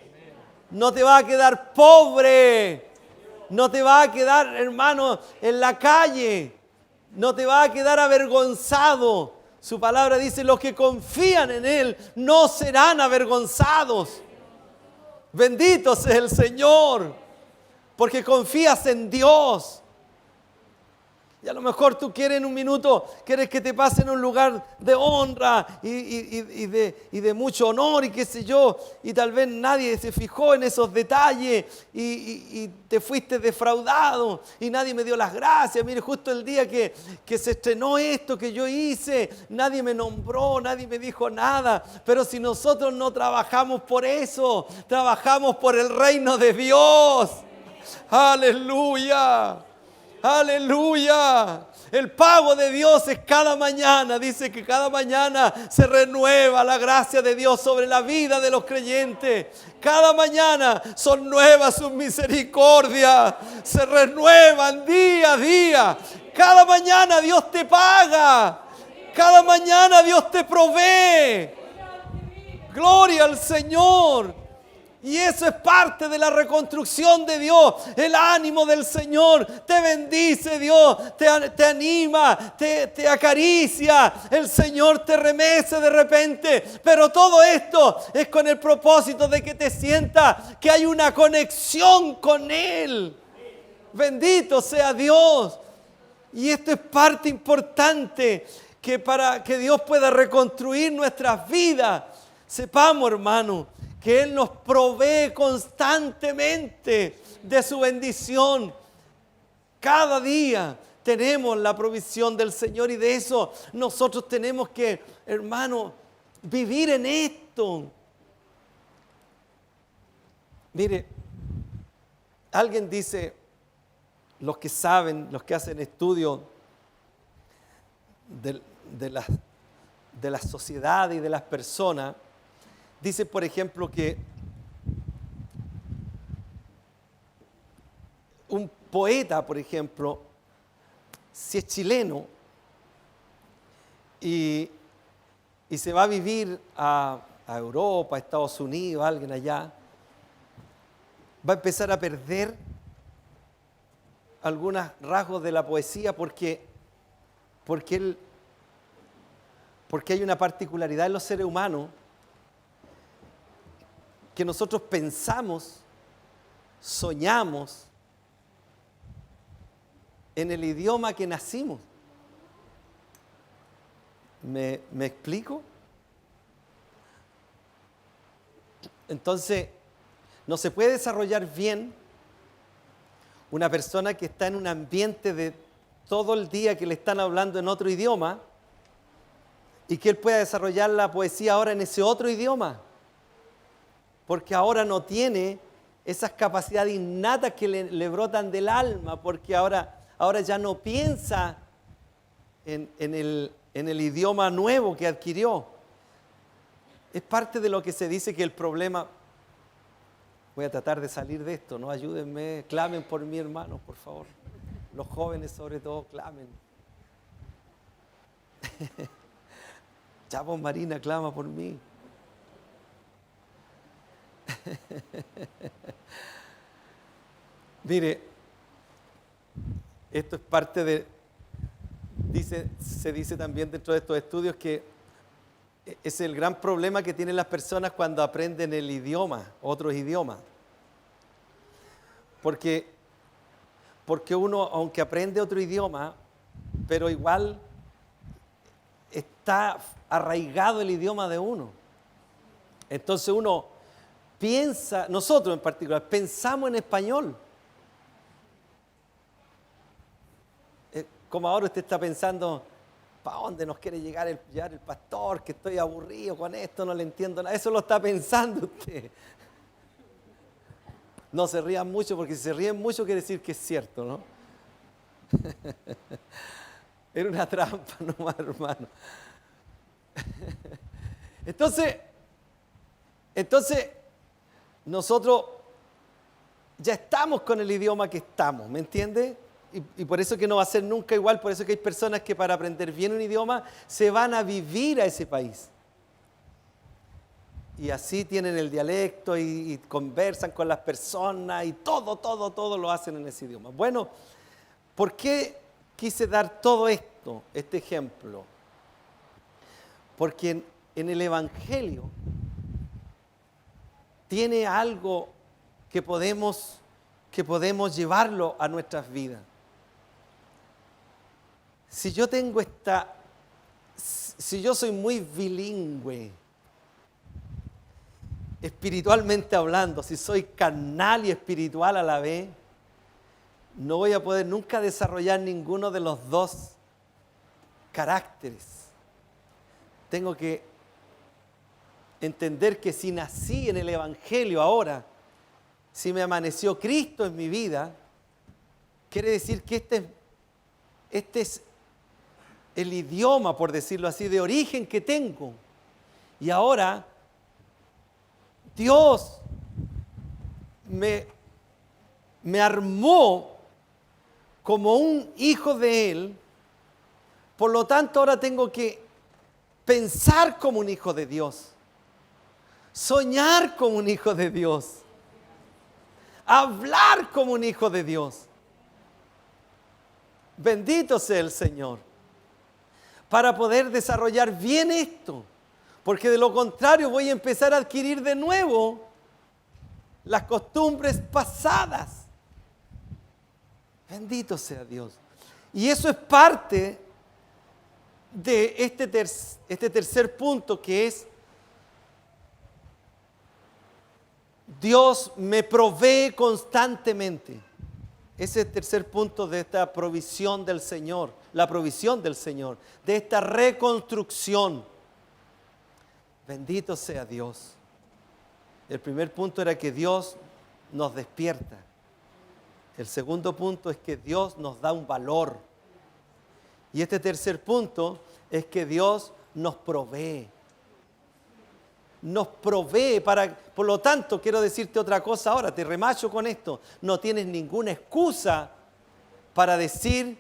No te va a quedar pobre. No te va a quedar, hermano, en la calle. No te va a quedar avergonzado. Su palabra dice, los que confían en Él no serán avergonzados. Bendito sea el Señor, porque confías en Dios. Y a lo mejor tú quieres en un minuto, quieres que te pasen a un lugar de honra y de mucho honor y qué sé yo, y tal vez nadie se fijó en esos detalles y te fuiste defraudado y nadie me dio las gracias. Mire, justo el día que se estrenó esto que yo hice, nadie me nombró, nadie me dijo nada. Pero si nosotros no trabajamos por eso, trabajamos por el reino de Dios. ¡Aleluya! Aleluya. El pago de Dios es cada mañana. Dice que cada mañana se renueva la gracia de Dios sobre la vida de los creyentes. Cada mañana son nuevas sus misericordias. Se renuevan día a día. Cada mañana Dios te paga. Cada mañana Dios te provee. Gloria al Señor. Y eso es parte de la reconstrucción de Dios. El ánimo del Señor te bendice, Dios te anima, te acaricia. El Señor te remece de repente. Pero todo esto es con el propósito de que te sientas que hay una conexión con Él. Bendito sea Dios. Y esto es parte importante que para que Dios pueda reconstruir nuestras vidas. Sepamos, hermano, que Él nos provee constantemente de su bendición. Cada día tenemos la provisión del Señor y de eso nosotros tenemos que, hermano, vivir en esto. Mire, alguien dice, los que saben, los que hacen estudio de la sociedad y de las personas, dice, por ejemplo, que un poeta, por ejemplo, si es chileno y se va a vivir a Europa, a Estados Unidos, alguien allá, va a empezar a perder algunos rasgos de la poesía porque hay una particularidad en los seres humanos que nosotros pensamos, soñamos en el idioma que nacimos. ¿Me explico? Entonces, no se puede desarrollar bien una persona que está en un ambiente de todo el día que le están hablando en otro idioma y que él pueda desarrollar la poesía ahora en ese otro idioma. Porque ahora no tiene esas capacidades innatas que le brotan del alma, porque ahora ya no piensa en el idioma nuevo que adquirió. Es parte de lo que se dice que el problema... Voy a tratar de salir de esto, ¿no? Ayúdenme, clamen por mí, hermanos, por favor. Los jóvenes sobre todo, clamen. Chavos, Marina, clama por mí. Mire, esto es parte de, se dice también dentro de estos estudios que es el gran problema que tienen las personas cuando aprenden el idioma, otros idiomas. Porque uno, aunque aprende otro idioma, pero igual está arraigado el idioma de uno. Entonces uno piensa, nosotros en particular, pensamos en español. Como ahora usted está pensando, ¿para dónde nos quiere llevar el pastor? Que estoy aburrido con esto, no le entiendo nada. Eso lo está pensando usted. No se rían mucho, porque si se ríen mucho quiere decir que es cierto, ¿no? Era una trampa nomás, hermano. Entonces, nosotros ya estamos con el idioma que estamos, ¿me entiende? Y por eso que no va a ser nunca igual, por eso que hay personas que para aprender bien un idioma se van a vivir a ese país. Y así tienen el dialecto y conversan con las personas y todo lo hacen en ese idioma. Bueno, ¿por qué quise dar todo esto, este ejemplo? Porque en el Evangelio tiene algo que podemos llevarlo a nuestras vidas. Si yo soy muy bilingüe, espiritualmente hablando, si soy carnal y espiritual a la vez, no voy a poder nunca desarrollar ninguno de los dos caracteres. Tengo que entender que si nací en el Evangelio ahora, si me amaneció Cristo en mi vida, quiere decir que este es el idioma, por decirlo así, de origen que tengo. Y ahora Dios me armó como un hijo de Él. Por lo tanto, ahora tengo que pensar como un hijo de Dios, soñar como un hijo de Dios, hablar como un hijo de Dios. Bendito sea el Señor, para poder desarrollar bien esto, porque de lo contrario voy a empezar a adquirir de nuevo las costumbres pasadas. Bendito sea Dios. Y eso es parte de este tercer punto, que es: Dios me provee constantemente. Ese es el tercer punto de esta provisión del Señor, la provisión del Señor, de esta reconstrucción. Bendito sea Dios. El primer punto era que Dios nos despierta. El segundo punto es que Dios nos da un valor. Y este tercer punto es que Dios nos provee. Nos provee por lo tanto, quiero decirte otra cosa ahora, te remacho con esto. No tienes ninguna excusa para decir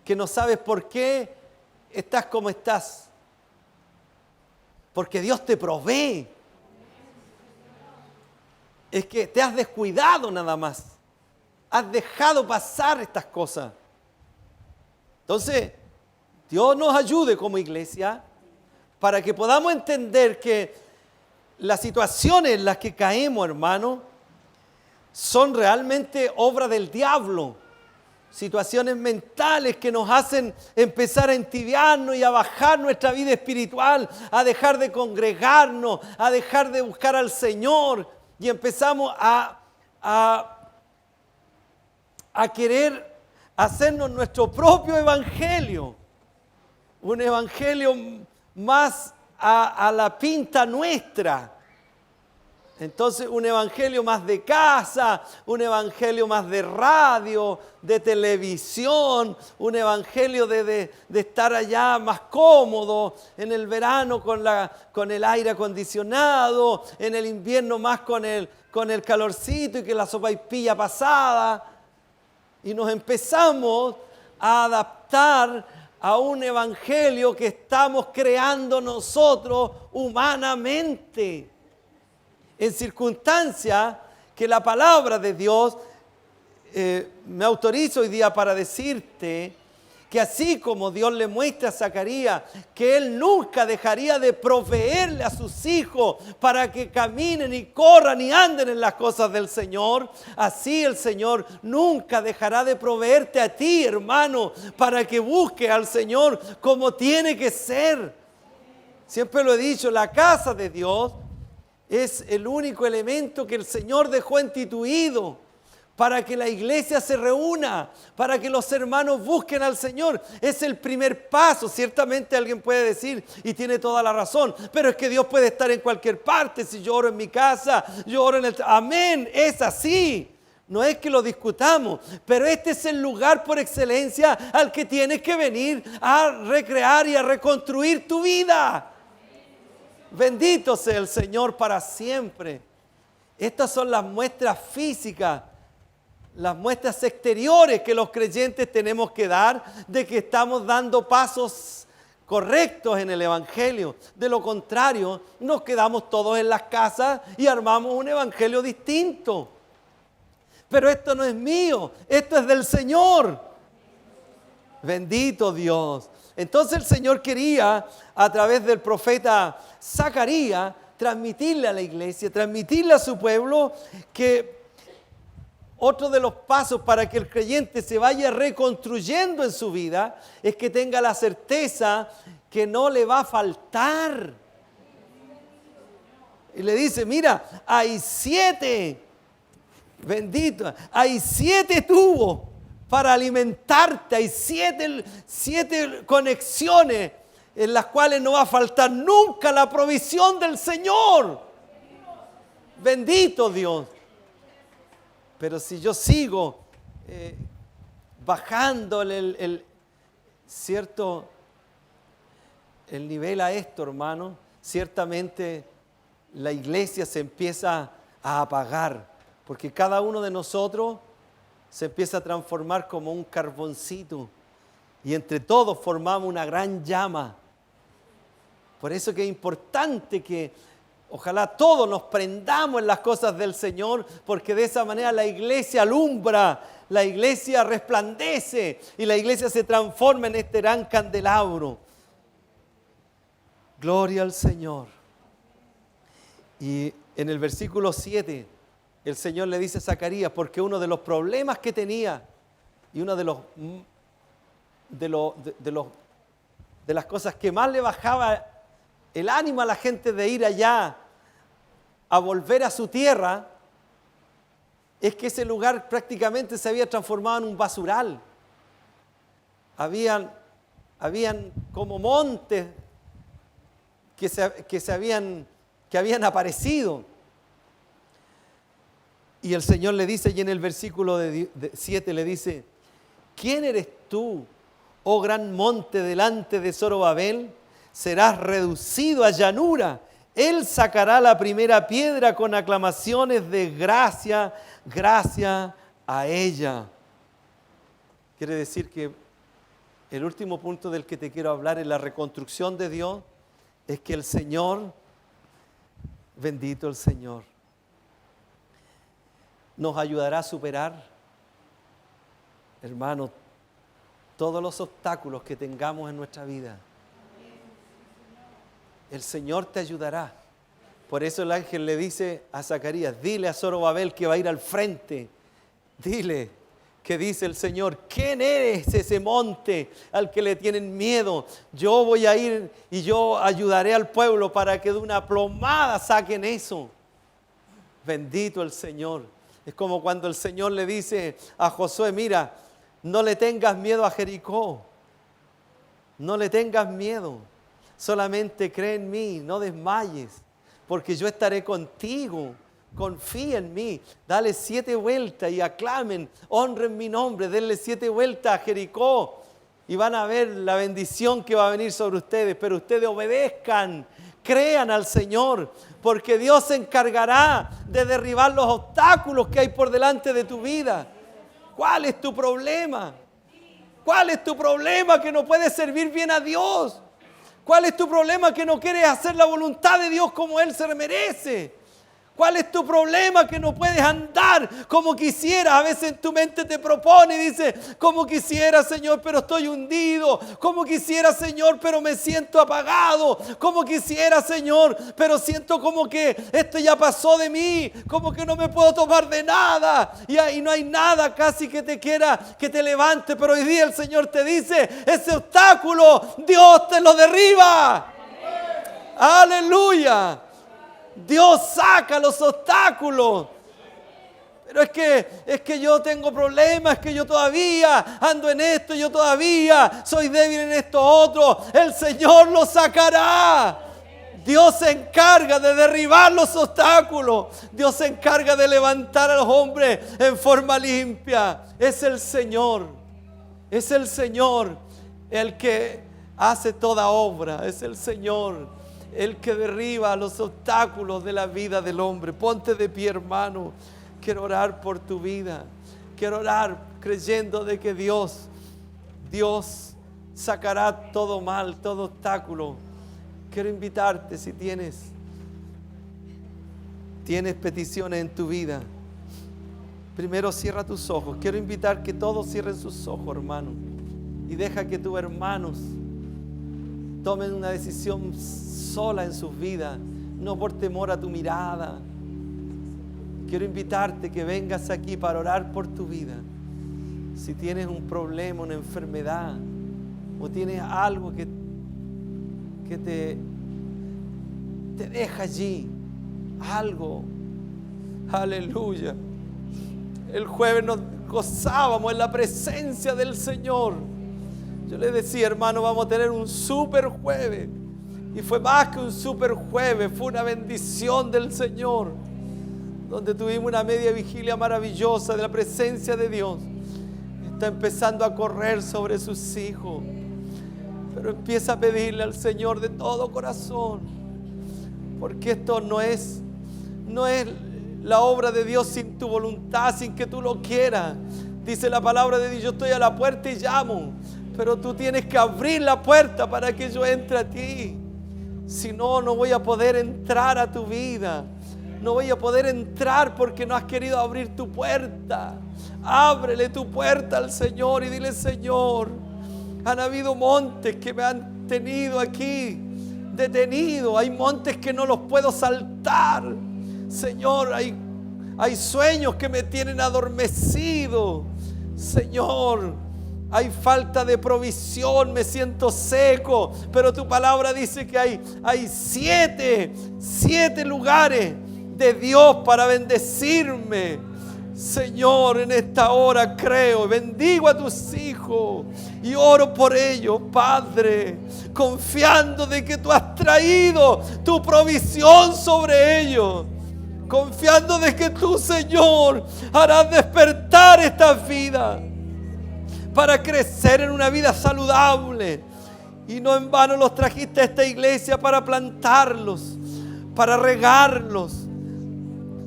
que no sabes por qué estás como estás. Porque Dios te provee. Es que te has descuidado nada más. Has dejado pasar estas cosas. Entonces, Dios nos ayude como iglesia para que podamos entender que las situaciones en las que caemos, hermano, son realmente obra del diablo. Situaciones mentales que nos hacen empezar a entibiarnos y a bajar nuestra vida espiritual, a dejar de congregarnos, a dejar de buscar al Señor, y empezamos a querer hacernos nuestro propio evangelio, un evangelio más a la pinta nuestra. Entonces, un evangelio más de casa, un evangelio más de radio, de televisión, un evangelio de estar allá más cómodo, en el verano con el aire acondicionado, en el invierno más con el calorcito y que la sopaipilla pasada. Y nos empezamos a adaptar a un evangelio que estamos creando nosotros humanamente, en circunstancias que la palabra de Dios me autoriza hoy día para decirte que así como Dios le muestra a Zacarías que Él nunca dejaría de proveerle a sus hijos para que caminen y corran y anden en las cosas del Señor, así el Señor nunca dejará de proveerte a ti, hermano, para que busques al Señor como tiene que ser. Siempre lo he dicho, la casa de Dios es el único elemento que el Señor dejó instituido para que la iglesia se reúna, para que los hermanos busquen al Señor. Es el primer paso. Ciertamente alguien puede decir, y tiene toda la razón, pero es que Dios puede estar en cualquier parte. Si yo oro en mi casa, yo oro en el... Amén, es así. No es que lo discutamos, pero este es el lugar por excelencia al que tienes que venir a recrear y a reconstruir tu vida. Bendito sea el Señor para siempre. Estas son las muestras físicas, las muestras exteriores que los creyentes tenemos que dar de que estamos dando pasos correctos en el evangelio. De lo contrario, nos quedamos todos en las casas y armamos un evangelio distinto. Pero esto no es mío, esto es del Señor. Bendito Dios. Entonces el Señor quería, a través del profeta Zacarías, transmitirle a la iglesia, transmitirle a su pueblo que otro de los pasos para que el creyente se vaya reconstruyendo en su vida es que tenga la certeza que no le va a faltar. Y le dice, mira, hay 7, bendito, hay 7 tubos para alimentarte, hay 7 conexiones en las cuales no va a faltar nunca la provisión del Señor. Bendito Dios. Pero si yo sigo bajando cierto, el nivel a esto, hermano, ciertamente la iglesia se empieza a apagar, porque cada uno de nosotros se empieza a transformar como un carboncito y entre todos formamos una gran llama. Por eso que es importante que ojalá todos nos prendamos en las cosas del Señor, porque de esa manera la iglesia alumbra, la iglesia resplandece y la iglesia se transforma en este gran candelabro. Gloria al Señor. Y en el versículo 7, el Señor le dice a Zacarías, porque uno de los problemas que tenía y una de las cosas que más le bajaba el ánimo a la gente de ir allá a volver a su tierra, es que ese lugar prácticamente se había transformado en un basural. Habían como montes que habían aparecido. Y el Señor le dice, y en el versículo 7 le dice, ¿quién eres tú, oh gran monte, delante de Zorobabel? Serás reducido a llanura. Él sacará la primera piedra con aclamaciones de gracia, gracia a ella. Quiere decir que el último punto del que te quiero hablar en la reconstrucción de Dios es que el Señor, bendito el Señor, nos ayudará a superar, hermanos, todos los obstáculos que tengamos en nuestra vida. El Señor te ayudará. Por eso el ángel le dice a Zacarías, dile a Zorobabel que va a ir al frente. Dile que dice el Señor, ¿quién eres ese monte al que le tienen miedo? Yo voy a ir y yo ayudaré al pueblo para que de una plomada saquen eso. Bendito el Señor. Es como cuando el Señor le dice a Josué, mira, no le tengas miedo a Jericó. No le tengas miedo. Solamente cree en mí, no desmayes, porque yo estaré contigo. Confía en mí. Dale 7 vueltas y aclamen, honren mi nombre. Denle 7 vueltas a Jericó y van a ver la bendición que va a venir sobre ustedes. Pero ustedes obedezcan, crean al Señor, porque Dios se encargará de derribar los obstáculos que hay por delante de tu vida. ¿Cuál es tu problema? ¿Cuál es tu problema que no puedes servir bien a Dios? ¿Cuál es tu problema que no quieres hacer la voluntad de Dios como Él se merece? ¿Cuál es tu problema que no puedes andar como quisieras? A veces en tu mente te propone y dice, como quisiera, Señor, pero estoy hundido. Como quisiera, Señor, pero me siento apagado. Como quisiera, Señor, pero siento como que esto ya pasó de mí. Como que no me puedo tomar de nada. Y ahí no hay nada casi que te quiera que te levante. Pero hoy día el Señor te dice, ese obstáculo, Dios te lo derriba. ¡Aleluya! Dios saca los obstáculos. Pero es que yo tengo problemas, es que yo todavía ando en esto, yo todavía soy débil en esto otro. El Señor lo sacará. Dios se encarga de derribar los obstáculos. Dios se encarga de levantar a los hombres en forma limpia. Es el Señor. Es el Señor el que hace toda obra. Es el Señor el que derriba los obstáculos de la vida del hombre. Ponte de pie, hermano. Quiero orar por tu vida. Quiero orar creyendo de que Dios sacará todo mal, todo obstáculo. Quiero invitarte, si tienes peticiones en tu vida, primero cierra tus ojos. Quiero invitar que todos cierren sus ojos, hermano, y deja que tus hermanos tomen una decisión sola en sus vidas, no por temor a tu mirada. Quiero invitarte que vengas aquí para orar por tu vida. Si tienes un problema, una enfermedad, o tienes algo que te deja allí, algo, aleluya. El jueves nos gozábamos en la presencia del Señor. Yo le decía, hermano, vamos a tener un super jueves. Y fue más que un super jueves, fue una bendición del Señor, donde tuvimos una media vigilia maravillosa de la presencia de Dios. está empezando a correr sobre sus hijos. Pero empieza a pedirle al Señor de todo corazón, porque esto no es la obra de Dios sin tu voluntad, sin que tú lo quieras. Dice la palabra de Dios: yo estoy a la puerta y llamo, pero tú tienes que abrir la puerta para que yo entre a ti. Si no, no voy a poder entrar a tu vida. No voy a poder entrar porque no has querido abrir tu puerta. Ábrele tu puerta al Señor y dile: Señor, han habido montes que me han tenido aquí detenido. Hay montes que no los puedo saltar. Señor, hay sueños que me tienen adormecido. Señor, hay falta de provisión, me siento seco. Pero tu palabra dice que hay siete lugares de Dios para bendecirme. Señor, en esta hora creo, bendigo a tus hijos y oro por ellos, Padre, confiando de que tú has traído tu provisión sobre ellos, confiando de que tú, Señor, harás despertar esta vida para crecer en una vida saludable. Y no en vano los trajiste a esta iglesia para plantarlos, para regarlos,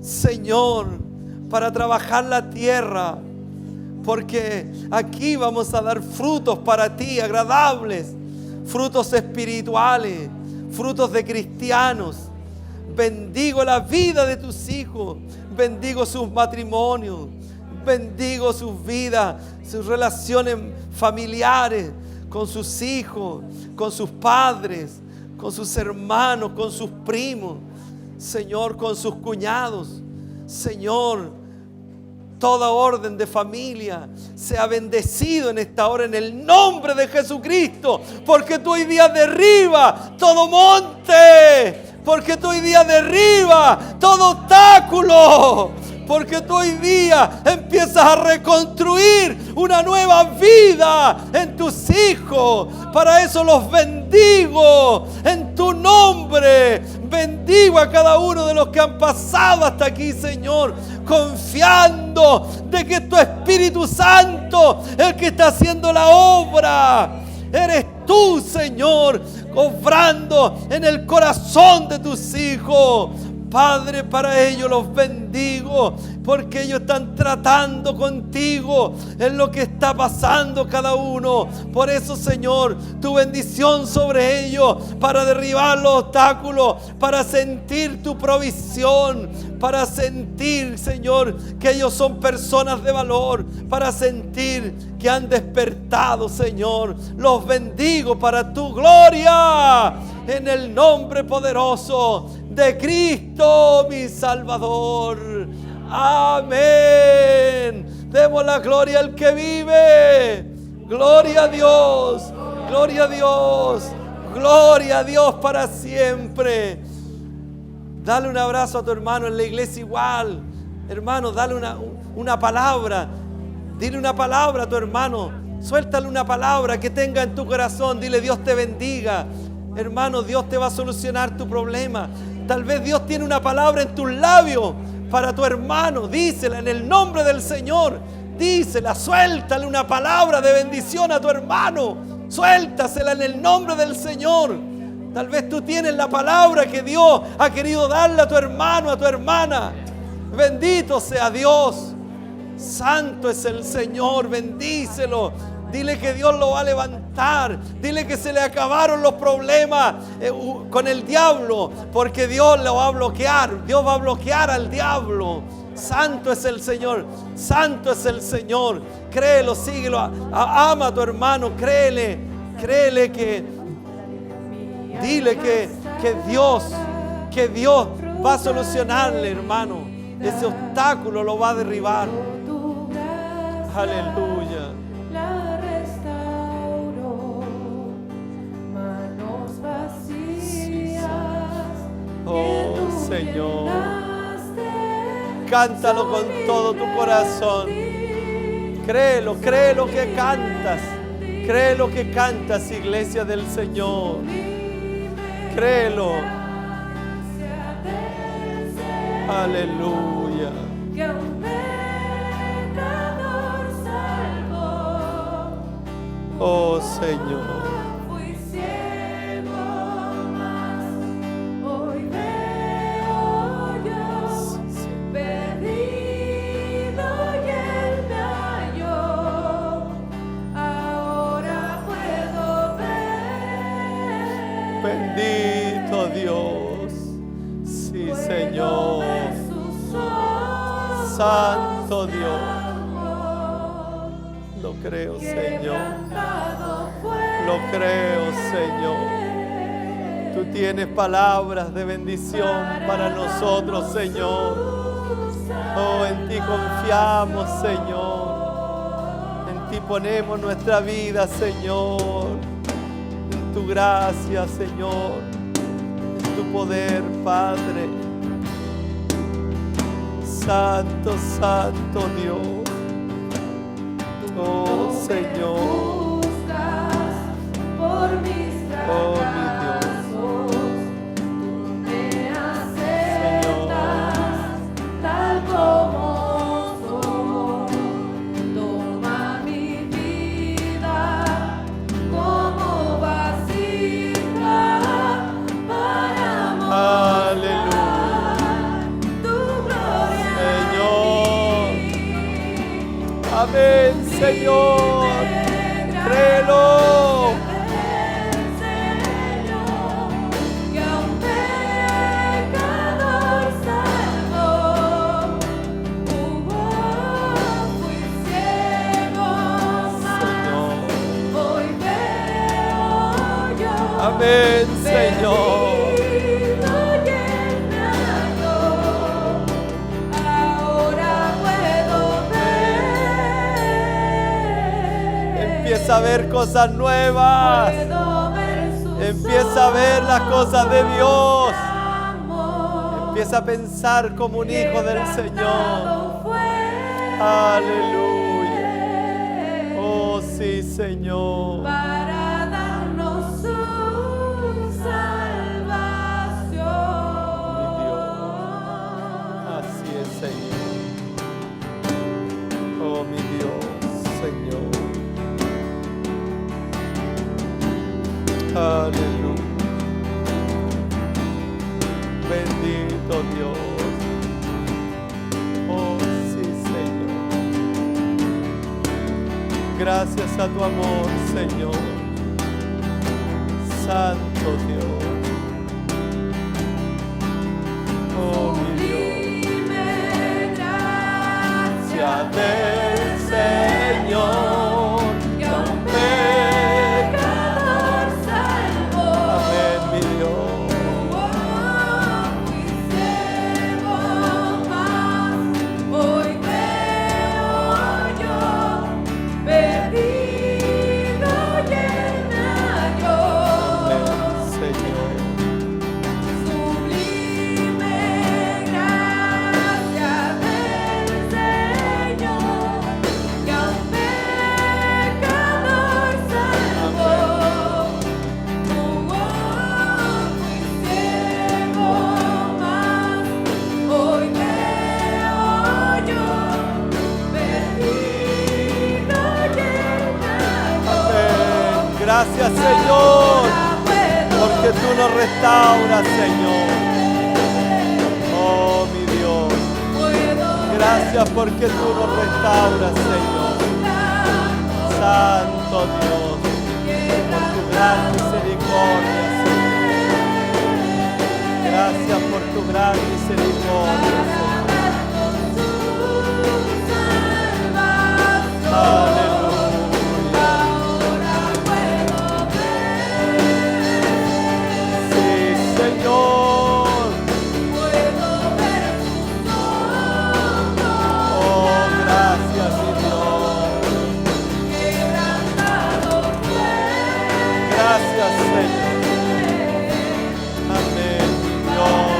Señor, para trabajar la tierra, porque aquí vamos a dar frutos para ti, agradables, frutos espirituales, frutos de cristianos. Bendigo la vida de tus hijos, bendigo sus matrimonios, bendigo sus vidas, sus relaciones familiares con sus hijos, con sus padres, con sus hermanos, con sus primos, Señor, con sus cuñados. Señor, toda orden de familia sea bendecido en esta hora en el nombre de Jesucristo, porque tú hoy día derriba todo monte, porque tú hoy día derriba todo obstáculo, porque tú hoy día empiezas a reconstruir una nueva vida en tus hijos. Para eso los bendigo en tu nombre. Bendigo a cada uno de los que han pasado hasta aquí, Señor, confiando de que tu Espíritu Santo es el que está haciendo la obra. Eres tú, Señor, obrando en el corazón de tus hijos. Padre, para ellos los bendigo, porque ellos están tratando contigo en lo que está pasando cada uno. Por eso, Señor, tu bendición sobre ellos, para derribar los obstáculos, para sentir tu provisión, para sentir, Señor, que ellos son personas de valor, para sentir que han despertado, Señor. Los bendigo para tu gloria, en el nombre poderoso de Cristo, mi Salvador. Amén. Demos la gloria al que vive. Gloria a Dios. Gloria a Dios. Gloria a Dios para siempre. Dale un abrazo a tu hermano en la iglesia igual. Hermano, dale una palabra. Dile una palabra a tu hermano. Suéltale una palabra que tenga en tu corazón. Dile: Dios te bendiga. Hermano, Dios te va a solucionar tu problema. Tal vez Dios tiene una palabra en tus labios para tu hermano. Dísela en el nombre del Señor. Dísela, suéltale una palabra de bendición a tu hermano. Suéltasela en el nombre del Señor. Tal vez tú tienes la palabra que Dios ha querido darle a tu hermano, a tu hermana. Bendito sea Dios. Santo es el Señor. Bendícelo. Dile que Dios lo va a levantar. Dile que se le acabaron los problemas con el diablo, porque Dios lo va a bloquear. Dios va a bloquear al diablo. Santo es el Señor. Santo es el Señor. Créelo, síguelo. Ama a tu hermano. Créele que... Dile que Dios va a solucionarle, hermano. Ese obstáculo lo va a derribar. Aleluya. Oh, Señor, cántalo con todo tu corazón. Créelo que cantas. Créelo que cantas, iglesia del Señor. Créelo. Aleluya. Que un pecador salvo Oh Señor. Fui ciego, mas hoy veo yo. Perdido y Él me halló. Ahora puedo ver. Bendito Dios. Sí, Señor. Santo Dios. Lo creo, Señor. Lo creo, Señor. Tú tienes palabras de bendición para nosotros, Señor. Oh, en ti confiamos, Señor. En ti ponemos nuestra vida, Señor. En tu gracia, Señor. En tu poder, Padre. Santo, santo Dios. Oh, Señor. Buscas por mis Oh, mi Dios. brazos, tú me aceptas tal como soy. Toma mi vida como vasija para mostrar tu gloria en mí. Amén, Señor. Créelo. Que a un pecador salvo, fui ciego, Señor. hoy veo yo. Amén, Señor. Perdido y Él me halló. Ahora puedo ver. Empieza a ver cosas nuevas. Puedo ver sus Empieza a ver las cosas de Dios. amor. Empieza a pensar como un hijo del Señor. Quebrantado fue. Aleluya. Oh, sí, Señor. Para darnos su salvación. Mi Dios. Así es, Señor. Oh, mi Dios, Señor. Aleluya. Bendito Dios. Oh, sí, Señor. Gracias a tu amor, Señor. Santo Dios. Oh, mi Dios. Sublime gracia Gracias del Señor. que a un pecador salvó. Amén, mi Dios. Fui ciego, mas hoy veo yo. Perdido y Él me halló. Amén, Señor. Sublime gracia del Señor, que a un pecador salvó. Fui ciego, mas hoy veo yo. Perdido y Él me halló. Amén. Gracias, Señor, porque tú nos restauras, Señor. Oh, mi Dios. Gracias porque tú nos restauras, Señor. Santo Dios, por tu gran misericordia, Señor. Gracias por tu gran misericordia, Señor. Aleluya. Sí, Señor. Oh, gracias, mi Dios. Gracias, Señor. Amén, mi Dios.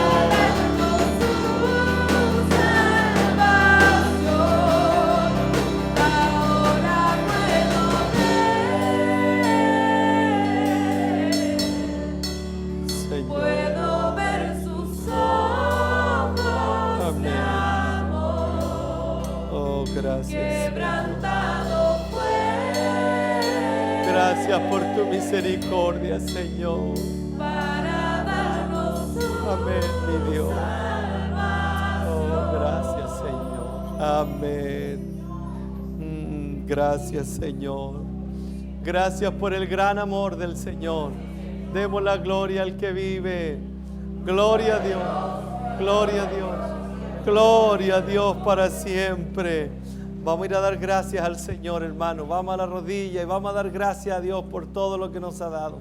Gracias por tu misericordia, Señor. para darnos su Amén, mi Dios. Oh, gracias, Señor. Amén. Gracias, Señor. Gracias por el gran amor del Señor. Demos la gloria al que vive. Gloria a Dios. Gloria a Dios. Gloria a Dios para siempre. Vamos a ir a dar gracias al Señor, hermano. Vamos a la rodilla y vamos a dar gracias a Dios por todo lo que nos ha dado.